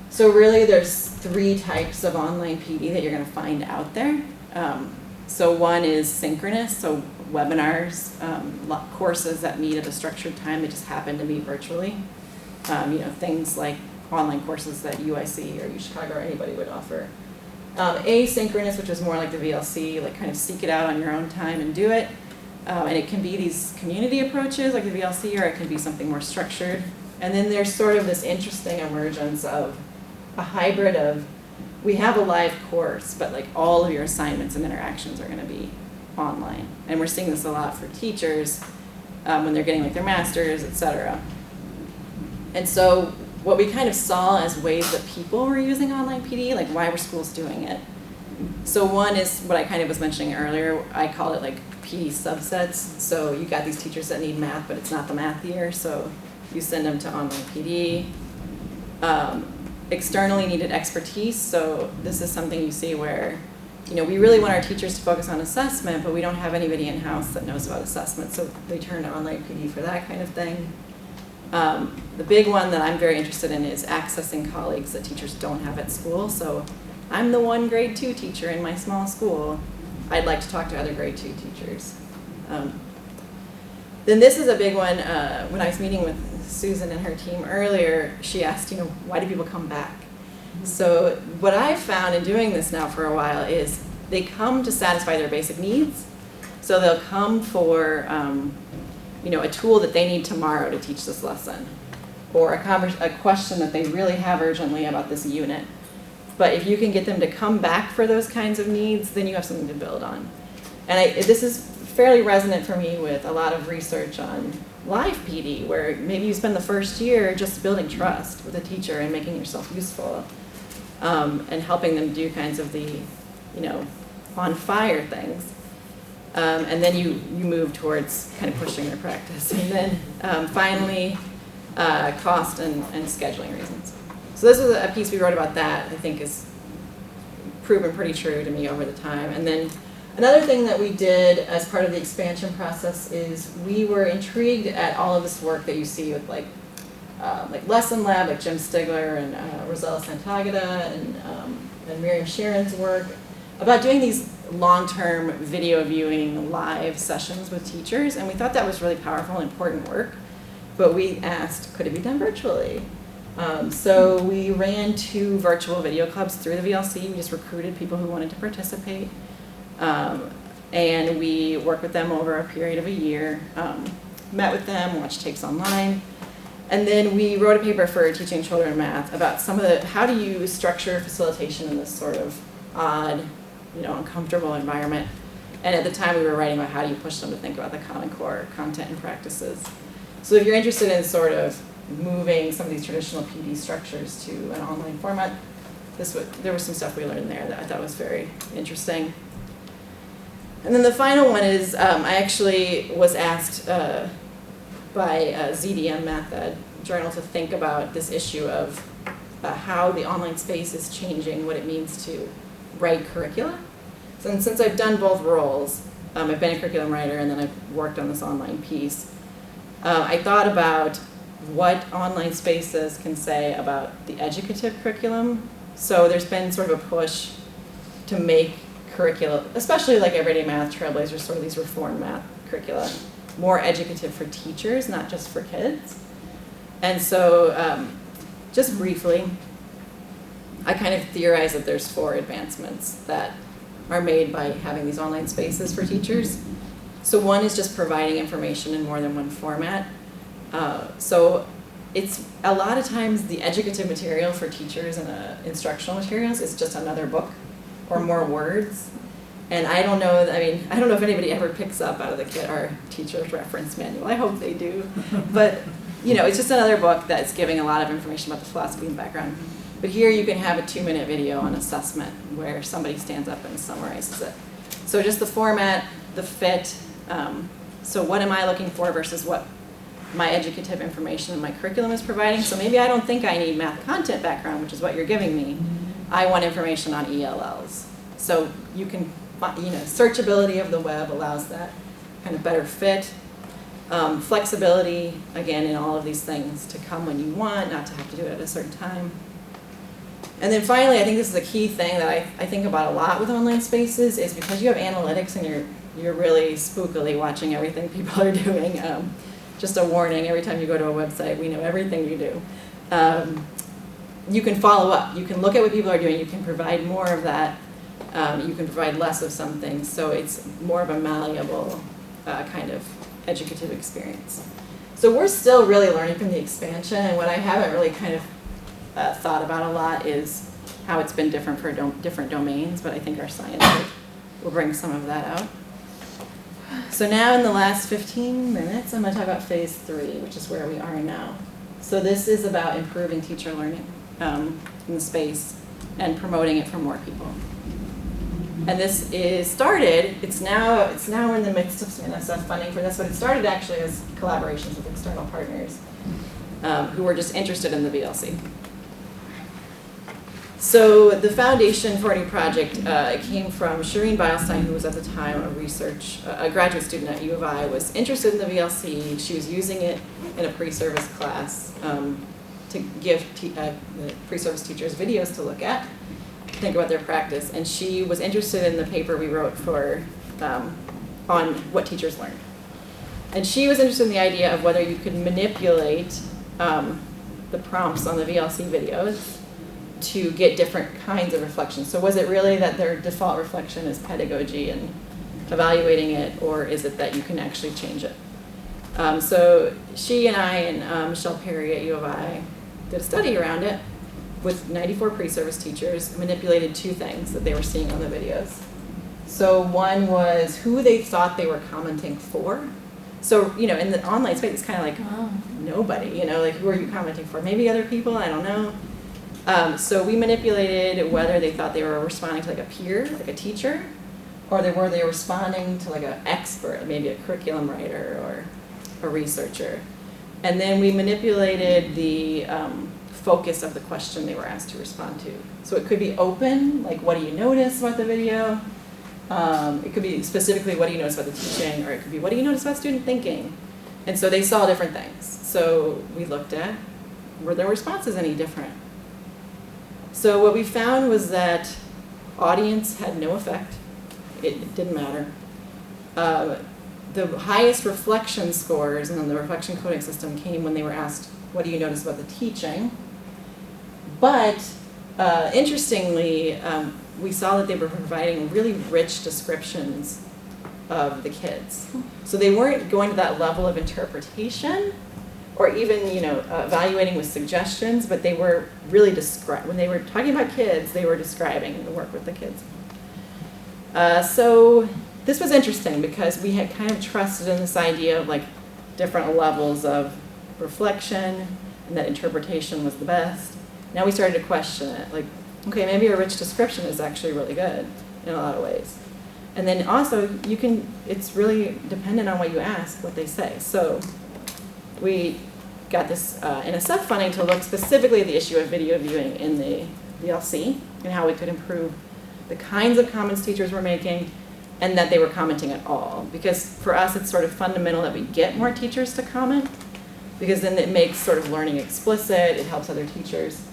S1: So really there's 3 types of online PD that you're going to find out there. So one is synchronous, so webinars, courses that meet at a structured time that just happen to meet virtually. Things like online courses that UIC or U Chicago or anybody would offer. Asynchronous, which is more like the VLC, like kind of seek it out on your own time and do it. And it can be these community approaches like the VLC, or it can be something more structured. And then there's sort of this interesting emergence of a hybrid of, we have a live course, but like all of your assignments and interactions are going to be online. And we're seeing this a lot for teachers when they're getting like their masters, etc. And so what we kind of saw as ways that people were using online PD, like why were schools doing it? So one is what I kind of was mentioning earlier. I call it like PD subsets. So you got these teachers that need math, but it's not the math year, so you send them to online PD. Externally needed expertise, so this is something you see where, we really want our teachers to focus on assessment, but we don't have anybody in-house that knows about assessment, so they turn to online PD for that kind of thing. The big one that I'm very interested in is accessing colleagues that teachers don't have at school. So I'm the one grade 2 teacher in my small school. I'd like to talk to other grade 2 teachers. Then this is a big one. When I was meeting with Susan and her team earlier, she asked, why do people come back? So what I've found in doing this now for a while is they come to satisfy their basic needs. So they'll come for a tool that they need tomorrow to teach this lesson, or a question that they really have urgently about this unit. But if you can get them to come back for those kinds of needs, then you have something to build on. And this is fairly resonant for me with a lot of research on live PD, where maybe you spend the first year just building trust with a teacher and making yourself useful, and helping them do kinds of the, on fire things. And then you move towards kind of pushing their practice. And then finally, cost and scheduling reasons. So this was a piece we wrote about that I think is proven pretty true to me over the time. And then another thing that we did as part of the expansion process is we were intrigued at all of this work that you see with like Lesson Lab, like Jim Stigler and Rosella Santagata and Miriam Sharon's work about doing these long-term video viewing live sessions with teachers, and we thought that was really powerful and important work, but we asked, could it be done virtually? So we ran 2 virtual video clubs through the VLC. We just recruited people who wanted to participate, and we worked with them over a period of a year, met with them, watched tapes online, and then we wrote a paper for Teaching Children Math about some of the, how do you structure facilitation in this sort of odd, uncomfortable environment. And at the time we were writing about how do you push them to think about the Common Core content and practices. So if you're interested in sort of moving some of these traditional PD structures to an online format, there was some stuff we learned there that I thought was very interesting. And then the final one is, I actually was asked by ZDM Math Ed Journal to think about this issue of how the online space is changing what it means to write curricula. So since I've done both roles, I've been a curriculum writer and then I've worked on this online piece, I thought about what online spaces can say about the educative curriculum. So there's been sort of a push to make curricula, especially like Everyday Math, Trailblazers, sort of these reform math curricula, more educative for teachers, not just for kids. And so just briefly, I kind of theorize that there's 4 advancements that are made by having these online spaces for teachers. So one is just providing information in more than one format. So it's a lot of times the educative material for teachers and instructional materials is just another book or more words. And I don't know if anybody ever picks up out of the kit our teacher's reference manual. I hope they do. But it's just another book that's giving a lot of information about the philosophy and background. But here you can have a 2-minute video on assessment where somebody stands up and summarizes it. So just the format, the fit, so what am I looking for versus what my educative information and my curriculum is providing. So maybe I don't think I need math content background, which is what you're giving me. I want information on ELLs. So you can, searchability of the web allows that kind of better fit. Flexibility, again, in all of these things to come when you want, not to have to do it at a certain time. And then finally, I think this is a key thing that I think about a lot with online spaces is because you have analytics and you're really spookily watching everything people are doing. Just a warning, every time you go to a website, we know everything you do. You can follow up. You can look at what people are doing. You can provide more of that. You can provide less of some things. So it's more of a malleable kind of educative experience. So we're still really learning from the expansion. And what I haven't really kind of thought about a lot is how it's been different for different domains. But I think our science will bring some of that out. So now in the last 15 minutes, I'm going to talk about phase 3, which is where we are now. So this is about improving teacher learning in the space and promoting it for more people. And this is started, it's now in the midst of some NSF funding for this, but it started actually as collaborations with external partners who were just interested in the VLC. So the foundation for a new project came from Shireen Beilstein, who was at the time a graduate student at U of I, was interested in the VLC. She was using it in a pre-service class to give the pre-service teachers videos to look at, think about their practice. And she was interested in the paper we wrote for on what teachers learned. And she was interested in the idea of whether you could manipulate the prompts on the VLC videos to get different kinds of reflections. So was it really that their default reflection is pedagogy and evaluating it, or is it that you can actually change it? So she and I and Michelle Perry at U of I did a study around it with 94 pre-service teachers, manipulated 2 things that they were seeing on the videos. So one was who they thought they were commenting for. So, in the online space, it's kind of like, nobody, like who are you commenting for? Maybe other people, I don't know. So we manipulated whether they thought they were responding to like a peer, like a teacher, or were they responding to like an expert, maybe a curriculum writer or a researcher. And then we manipulated the focus of the question they were asked to respond to. So it could be open, like what do you notice about the video? It could be specifically what do you notice about the teaching, or it could be what do you notice about student thinking? And so they saw different things. So we looked at, were their responses any different? So what we found was that audience had no effect. it didn't matter. The highest reflection scores and the reflection coding system came when they were asked, what do you notice about the teaching? But interestingly, we saw that they were providing really rich descriptions of the kids. So they weren't going to that level of interpretation or even, evaluating with suggestions, but they were really when they were talking about kids, they were describing the work with the kids. So this was interesting because we had kind of trusted in this idea of like different levels of reflection and that interpretation was the best. Now we started to question it, like, okay, maybe a rich description is actually really good in a lot of ways. And then also it's really dependent on what you ask, what they say. So we got this NSF funding to look specifically at the issue of video viewing in the VLC and how we could improve the kinds of comments teachers were making and that they were commenting at all. Because for us, it's sort of fundamental that we get more teachers to comment because then it makes sort of learning explicit, it helps other teachers.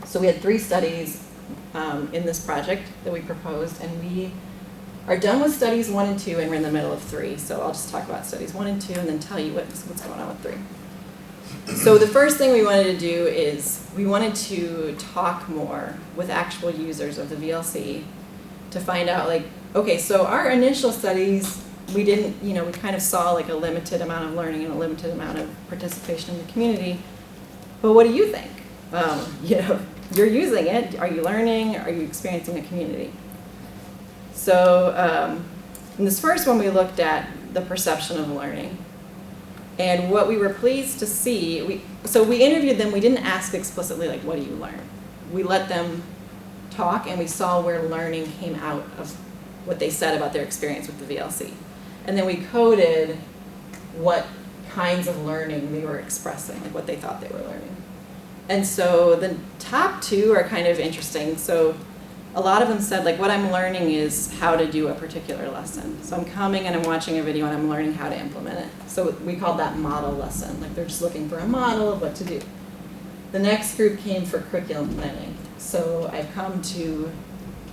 S1: So we had 3 studies in this project that we proposed, and we are done with studies 1 and 2, and we're in the middle of 3. So I'll just talk about studies 1 and 2 and then tell you what's going on with 3. So the first thing we wanted to do is we wanted to talk more with actual users of the VLC to find out, like, okay, so our initial studies, we didn't, we kind of saw like a limited amount of learning and a limited amount of participation in the community. But what do you think? You're using it. Are you learning? Are you experiencing a community? So in this first one, we looked at the perception of learning. And what we were pleased to see, we interviewed them. We didn't ask explicitly, like, what do you learn? We let them talk, and we saw where learning came out of what they said about their experience with the VLC. And then we coded what kinds of learning they were expressing, like what they thought they were learning. And so the top 2 are kind of interesting. So a lot of them said, like, what I'm learning is how to do a particular lesson. So I'm coming and I'm watching a video and I'm learning how to implement it. So we called that model lesson. Like, they're just looking for a model of what to do. The next group came for curriculum planning. So I've come to,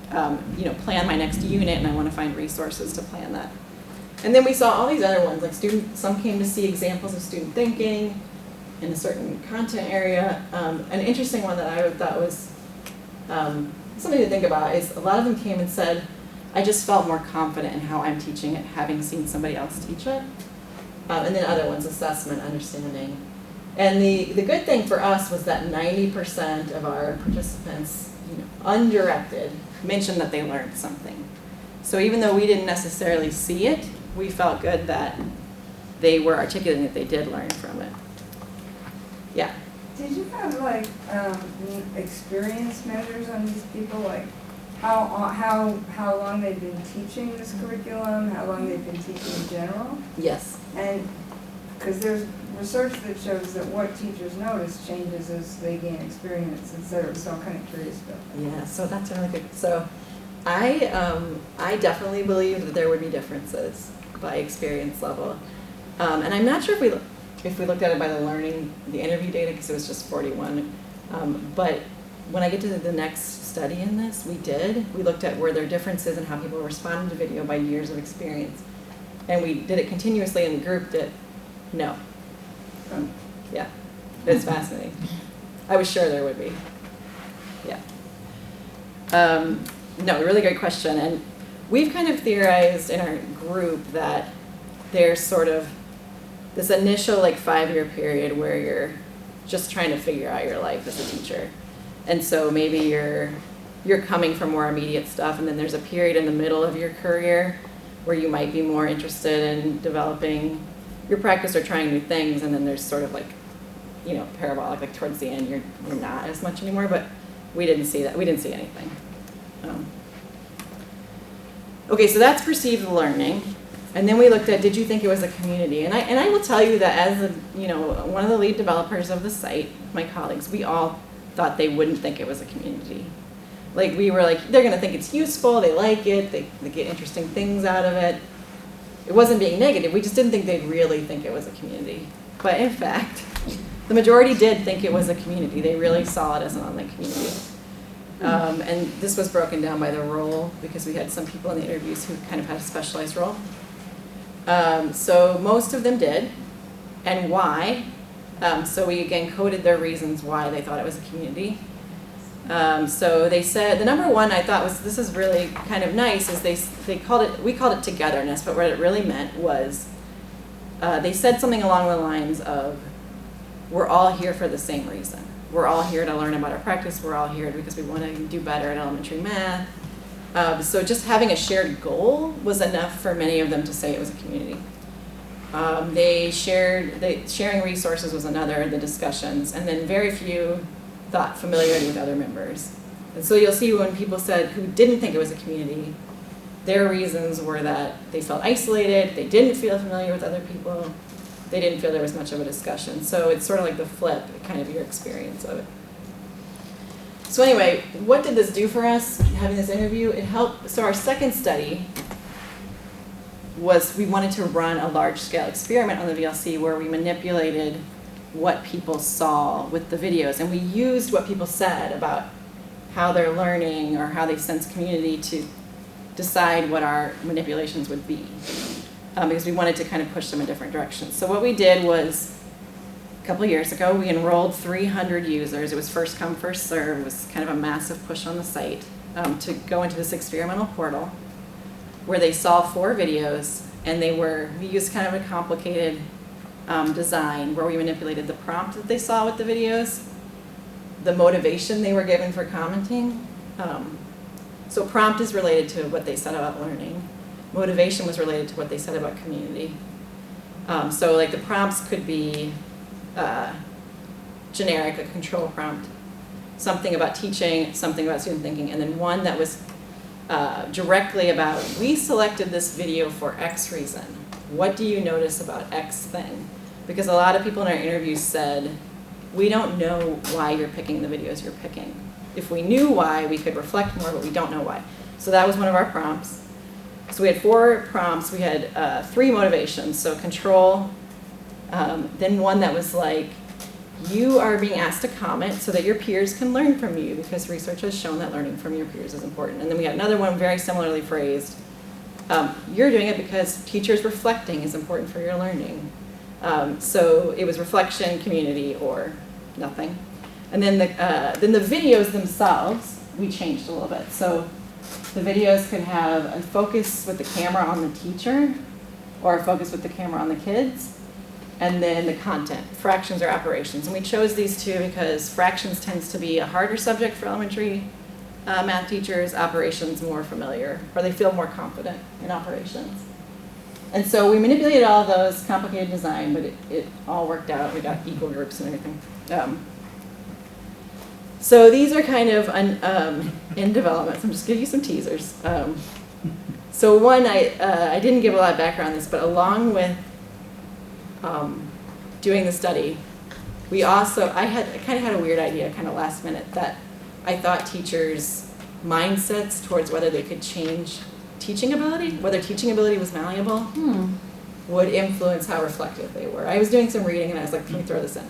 S1: plan my next unit, and I want to find resources to plan that. And then we saw all these other ones, like some came to see examples of student thinking in a certain content area. An interesting one that I thought was something to think about is a lot of them came and said, I just felt more confident in how I'm teaching it, having seen somebody else teach it. And then other ones, assessment, understanding. And the good thing for us was that 90% of our participants, undirected, mentioned that they learned something. So even though we didn't necessarily see it, we felt good that they were articulating that they did learn from it. Yeah.
S5: Did you have like experience measures on these people, like how long they've been teaching this curriculum, how long they've been teaching in general?
S1: Yes.
S5: And because there's research that shows that what teachers notice changes as they gain experience, et cetera. So I'm kind of curious about that.
S1: Yeah, so that's really good. So I definitely believe that there would be differences by experience level. And I'm not sure if we looked at it by the interview data, because it was just 41. But when I get to the next study in this, we looked at where there are differences in how people responded to video by years of experience. And we did it continuously and grouped it. No. Yeah, it's fascinating. I was sure there would be. Yeah. No, really great question. And we've kind of theorized in our group that there's sort of this initial 5-year period where you're just trying to figure out your life as a teacher. And so maybe you're coming from more immediate stuff, and then there's a period in the middle of your career where you might be more interested in developing your practice or trying new things, and then there's sort of parabolic, towards the end you're not as much anymore, but we didn't see that. We didn't see anything. Okay, so that's perceived learning. And then we looked at, did you think it was a community? And I will tell you that as one of the lead developers of the site, my colleagues, we all thought they wouldn't think it was a community. We were they're gonna think it's useful, they like it, they get interesting things out of it. It wasn't being negative, we just didn't think they'd really think it was a community. But in fact, the majority did think it was a community. They really saw it as an online community. And this was broken down by the role because we had some people in the interviews who kind of had a specialized role. So most of them did, and why. So we again coded their reasons why they thought it was a community. So they said, the number one I thought was, this is really kind of nice, is we called it togetherness, but what it really meant was, they said something along the lines of, we're all here for the same reason. We're all here to learn about our practice, we're all here because we want to do better at elementary math. So just having a shared goal was enough for many of them to say it was a community. Sharing resources was another, the discussions, and then very few thought familiarity with other members. And so you'll see when people said who didn't think it was a community, their reasons were that they felt isolated, they didn't feel familiar with other people, they didn't feel there was much of a discussion. So it's sort of like the flip, kind of your experience of it. So anyway, what did this do for us, having this interview? It helped, so our second study was we wanted to run a large-scale experiment on the VLC where we manipulated what people saw with the videos, and we used what people said about how they're learning or how they sense community to decide what our manipulations would be, because we wanted to kind of push them in different directions. So what we did was, a couple of years ago, we enrolled 300 users. It was first come, first serve. It was kind of a massive push on the site to go into this experimental portal where they saw 4 videos, and we used kind of a complicated design where we manipulated the prompt that they saw with the videos, the motivation they were given for commenting. So prompt is related to what they said about learning. Motivation was related to what they said about community. So like the prompts could be generic, a control prompt, something about teaching, something about student thinking, and then one that was directly about, we selected this video for X reason. What do you notice about X thing? Because a lot of people in our interviews said, we don't know why you're picking the videos you're picking. If we knew why, we could reflect more, but we don't know why. So that was one of our prompts. So we had 4 prompts. We had 3 motivations, so control, then one that was like, you are being asked to comment so that your peers can learn from you, because research has shown that learning from your peers is important. And then we had another one very similarly phrased. You're doing it because teachers reflecting is important for your learning. So it was reflection, community, or nothing. And then the videos themselves, we changed a little bit. So the videos could have a focus with the camera on the teacher, or a focus with the camera on the kids. And then the content, fractions or operations. And we chose these 2 because fractions tends to be a harder subject for elementary math teachers, operations more familiar, or they feel more confident in operations. And so we manipulated all of those, complicated design, but it all worked out. We got equal groups and everything. So these are kind of in development, so I'm just giving you some teasers. So one, I didn't give a lot of background on this, but along with doing the study, I kind of had a weird idea, kind of last minute, that I thought teachers' mindsets towards whether they could change teaching ability, whether teaching ability was malleable, would influence how reflective they were. I was doing some reading and I was like, can we throw this in?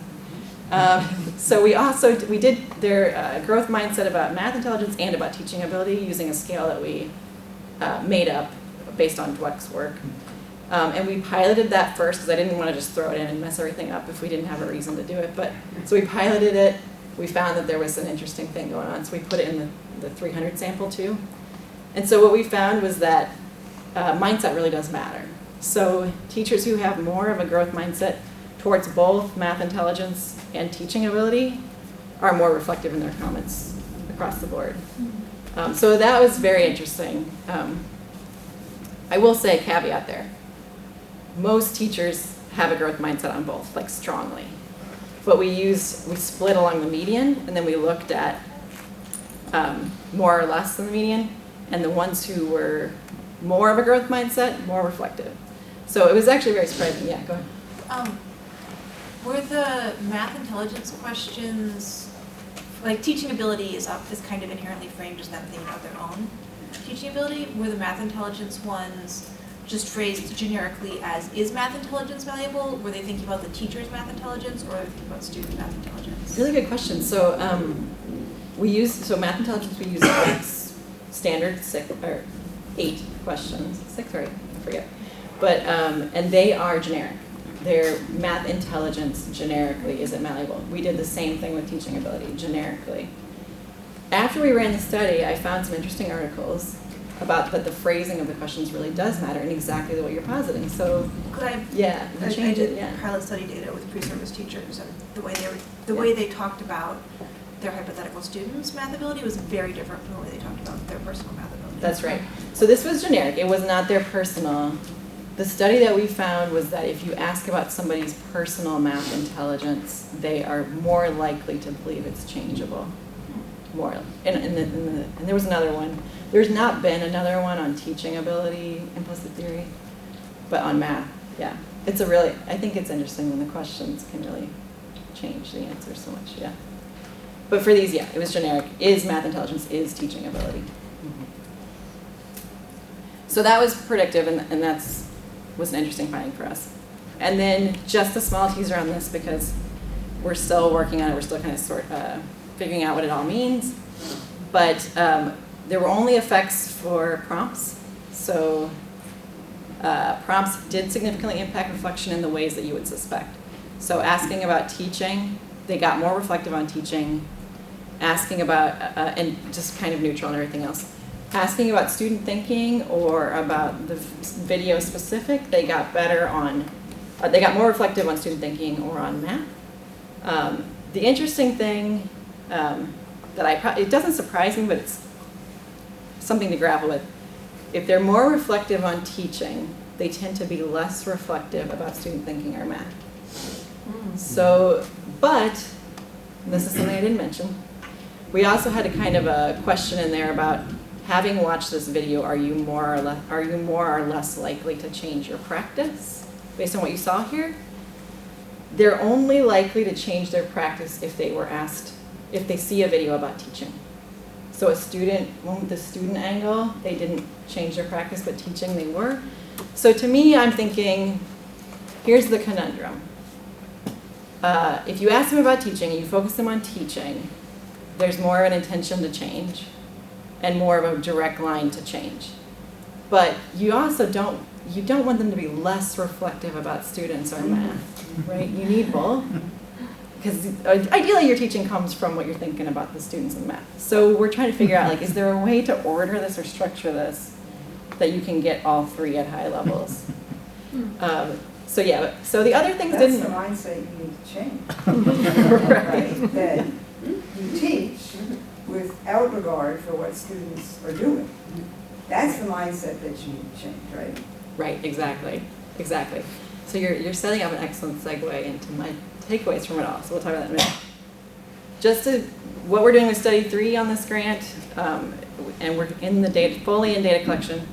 S1: So we did their growth mindset about math intelligence and about teaching ability using a scale that we made up based on Dweck's work. And we piloted that first because I didn't want to just throw it in and mess everything up if we didn't have a reason to do it. So we piloted it. We found that there was an interesting thing going on, so we put it in the 300 sample too. And so what we found was that mindset really does matter. So teachers who have more of a growth mindset towards both math intelligence and teaching ability are more reflective in their comments across the board. So that was very interesting. I will say a caveat there. Most teachers have a growth mindset on both, like strongly. But we split along the median, and then we looked at more or less than the median, and the ones who were more of a growth mindset, more reflective. So it was actually very surprising. Yeah, go ahead.
S8: Were the math intelligence questions, like teaching ability is kind of inherently framed as them thinking about their own teaching ability? Were the math intelligence ones just phrased generically as, is math intelligence malleable? Were they thinking about the teacher's math intelligence, or were they thinking about student math intelligence?
S1: Really good question. So So math intelligence, we use standard 8 questions, 6 or 8, I forget. But, and they are generic. Their math intelligence generically isn't malleable. We did the same thing with teaching ability, generically. After we ran the study, I found some interesting articles about that the phrasing of the questions really does matter and exactly what you're positing. So, yeah,
S8: I
S1: change it,
S8: did
S1: yeah.
S8: pilot study data with pre-service teachers, and the way they talked about their hypothetical students' math ability was very different from the way they talked about their personal math ability.
S1: That's right. So this was generic. It was not their personal. The study that we found was that if you ask about somebody's personal math intelligence, they are more likely to believe it's changeable. More. And there was another one. There's not been another one on teaching ability, implicit theory, but on math, yeah. It's I think it's interesting when the questions can really change the answer so much, yeah. But for these, yeah, it was generic. Is math intelligence, is teaching ability. So that was predictive, and was an interesting finding for us. And then just a small teaser on this, because we're still working on it. We're still kind of figuring out what it all means. But there were only effects for prompts. So prompts did significantly impact reflection in the ways that you would suspect. So asking about teaching, they got more reflective on teaching. Asking about, and just kind of neutral on everything else. Asking about student thinking or about the video specific, they got better on, they got more reflective on student thinking or on math. The interesting thing that it doesn't surprise me, but it's something to grapple with. If they're more reflective on teaching, they tend to be less reflective about student thinking or math. So, but, this is something I didn't mention, we also had a kind of a question in there about having watched this video, are you more or less likely to change your practice based on what you saw here? They're only likely to change their practice if they were asked, if they see a video about teaching. So a student, one with the student angle, they didn't change their practice, but teaching they were. So to me, I'm thinking, here's the conundrum. If you ask them about teaching and you focus them on teaching, there's more of an intention to change and more of a direct line to change. But you also don't want them to be less reflective about students or math, right? You need both. Because ideally your teaching comes from what you're thinking about the students and math. So we're trying to figure out, like, is there a way to order this or structure this that you can get all 3 at high levels? So yeah, so the other things
S5: That's
S1: didn't.
S5: the mindset you need to change. Right? That you teach without regard for what students are doing. That's the mindset that you need to change, right?
S1: Right, exactly. So you're setting up an excellent segue into my takeaways from it all. So we'll talk about that in a minute. What we're doing with study 3 on this grant, and we're in the fully in data collection.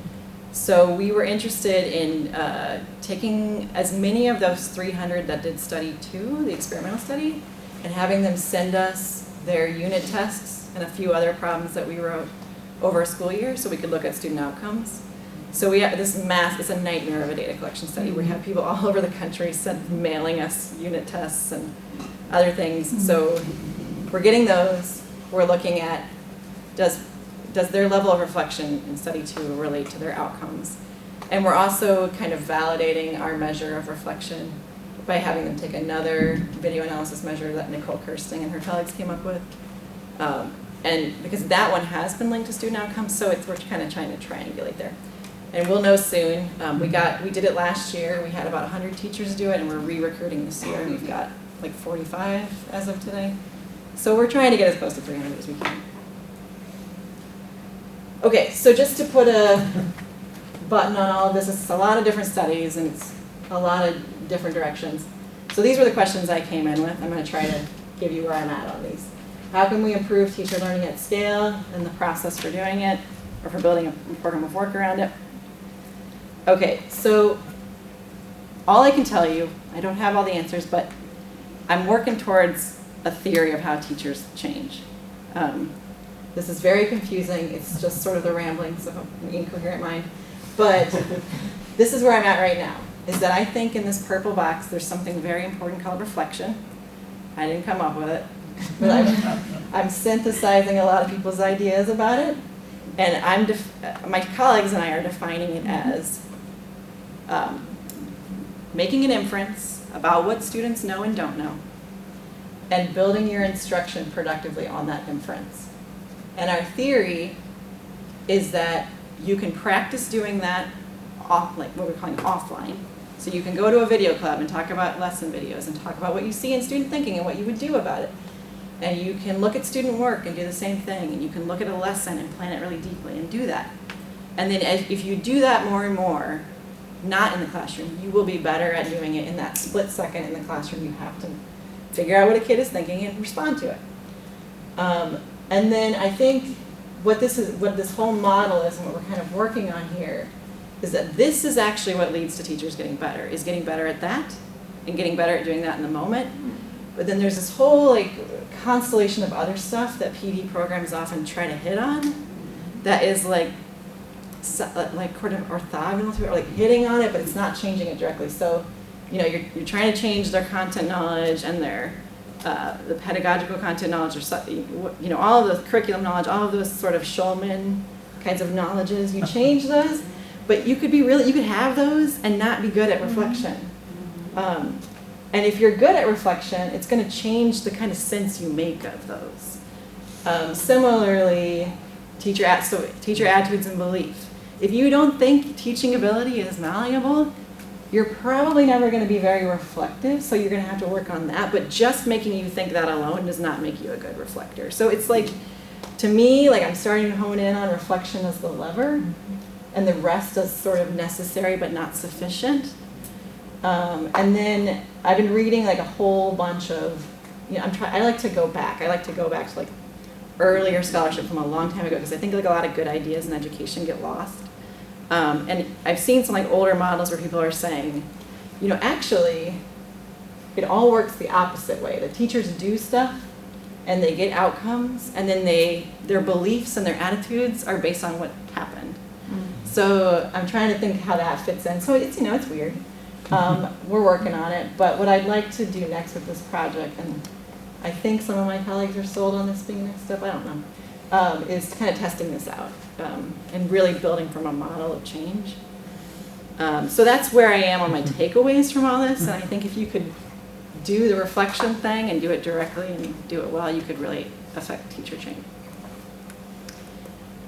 S1: So we were interested in taking as many of those 300 that did study 2, the experimental study, and having them send us their unit tests and a few other problems that we wrote over a school year so we could look at student outcomes. So this is a nightmare of a data collection study. We have people all over the country mailing us unit tests and other things. So we're getting those. We're looking at, does their level of reflection in study 2 relate to their outcomes? And we're also kind of validating our measure of reflection by having them take another video analysis measure that Nicole Kirsting and her colleagues came up with. And because that one has been linked to student outcomes, so we're kind of trying to triangulate there. And we'll know soon. We did it last year. We had about 100 teachers do it, and we're re-recruiting this year, and we've got like 45 as of today. So we're trying to get as close to 300 as we can. Okay, so just to put a button on all of this, it's a lot of different studies, and it's a lot of different directions. So these were the questions I came in with. I'm going to try to give you where I'm at on these. How can we improve teacher learning at scale and the process for doing it, or for building a program of work around it? Okay, so all I can tell you, I don't have all the answers, but I'm working towards a theory of how teachers change. This is very confusing. It's just sort of the ramblings of an incoherent mind. But this is where I'm at right now, is that I think in this purple box there's something very important called reflection. I didn't come up with it. but I'm synthesizing a lot of people's ideas about it, and my colleagues and I are defining it as making an inference about what students know and don't know, and building your instruction productively on that inference. And our theory is that you can practice doing that like what we're calling offline. So you can go to a video club and talk about lesson videos and talk about what you see in student thinking and what you would do about it. And you can look at student work and do the same thing. And you can look at a lesson and plan it really deeply and do that. And then if you do that more and more, not in the classroom, you will be better at doing it in that split second in the classroom. You have to figure out what a kid is thinking and respond to it. And then I think what this whole model is and what we're kind of working on here is that this is actually what leads to teachers getting better, is getting better at that and getting better at doing that in the moment. But then there's this whole like constellation of other stuff that PD programs often try to hit on that is like kind of orthogonal to it, or like hitting on it, but it's not changing it directly. So, you know, you're trying to change their content knowledge and their the pedagogical content knowledge, or you know, all of the curriculum knowledge, all of those sort of Schulman kinds of knowledges. You change those, but you could have those and not be good at reflection. And if you're good at reflection, it's going to change the kind of sense you make of those. Similarly, teacher attitudes and belief. If you don't think teaching ability is malleable, you're probably never going to be very reflective, so you're going to have to work on that. But just making you think that alone does not make you a good reflector. So it's like, to me, like I'm starting to hone in on reflection as the lever, and the rest is sort of necessary but not sufficient. And then I've been reading like a whole bunch of, you know, I like to go back. I like to go back to like earlier scholarship from a long time ago, because I think like a lot of good ideas in education get lost. And I've seen some like older models where people are saying, you know, actually, it all works the opposite way. The teachers do stuff and they get outcomes, and then their beliefs and their attitudes are based on what happened. So I'm trying to think how that fits in. So it's, you know, it's weird. We're working on it, but what I'd like to do next with this project, and I think some of my colleagues are sold on this being next step, I don't know, is kind of testing this out and really building from a model of change. So that's where I am on my takeaways from all this, and I think if you could do the reflection thing and do it directly and do it well, you could really affect teacher change.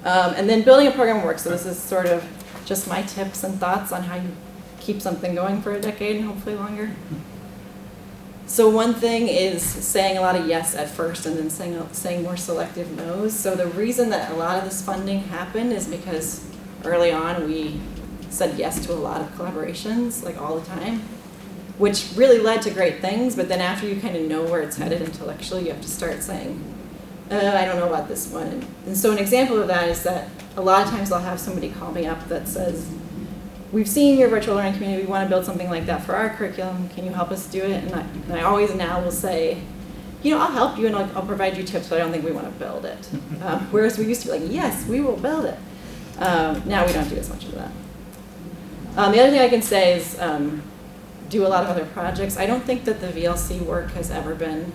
S1: And then building a program work. So this is sort of just my tips and thoughts on how you keep something going for a decade and hopefully longer. So one thing is saying a lot of yes at first and then saying more selective no's. So the reason that a lot of this funding happened is because early on we said yes to a lot of collaborations, like all the time, which really led to great things. But then after you kind of know where it's headed intellectually, you have to start saying, I don't know about this one. And so an example of that is that a lot of times I'll have somebody call me up that says, we've seen your virtual learning community, we want to build something like that for our curriculum, can you help us do it? And I always now will say, you know, I'll help you and I'll provide you tips, but I don't think we want to build it. Whereas we used to be like, yes, we will build it. Now we don't do as much of that. The other thing I can say is do a lot of other projects. I don't think that the VLC work has ever been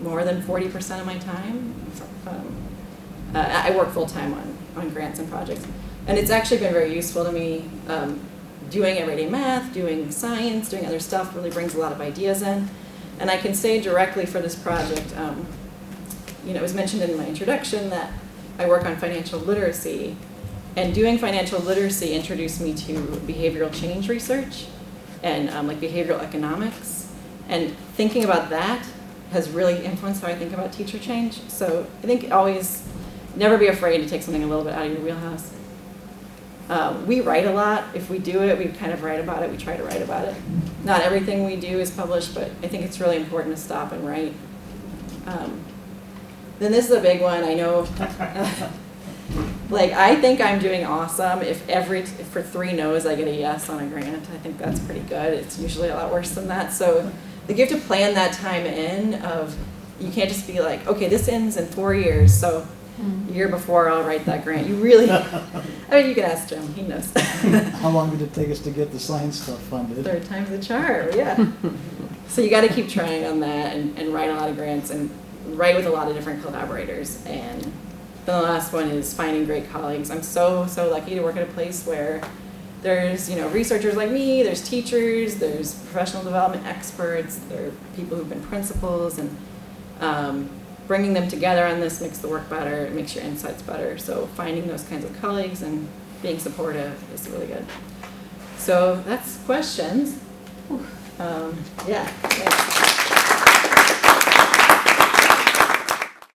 S1: more than 40% of my time. I work full-time on grants and projects. And it's actually been very useful to me. Doing everyday math, doing science, doing other stuff really brings a lot of ideas in. And I can say directly for this project, you know, it was mentioned in my introduction that I work on financial literacy. And doing financial literacy introduced me to behavioral change research and like behavioral economics. And thinking about that has really influenced how I think about teacher change. So I think always never be afraid to take something a little bit out of your wheelhouse. We write a lot. If we do it, we kind of write about it. We try to write about it. Not everything we do is published, but I think it's really important to stop and write. Then this is a big one. I know, like I think I'm doing awesome if for 3 no's I get a yes on a grant. I think that's pretty good. It's usually a lot worse than that. So you have to plan that time in of, you can't just be like, okay, this ends in 4 years, so the year before I'll write that grant. You really, I mean, you can ask Jim, he knows.
S3: How long did it take us to get the science stuff funded?
S1: 3rd time's the charm, yeah. So you got to keep trying on that and write a lot of grants. And write with a lot of different collaborators. And then the last one is finding great colleagues. I'm so lucky to work at a place where there's, you know, researchers like me, there's teachers, there's professional development experts, there are people who've been principals, and bringing them together on this makes the work better, it makes your insights better. So finding those kinds of colleagues and being supportive is really good. So that's questions. Yeah. Thanks.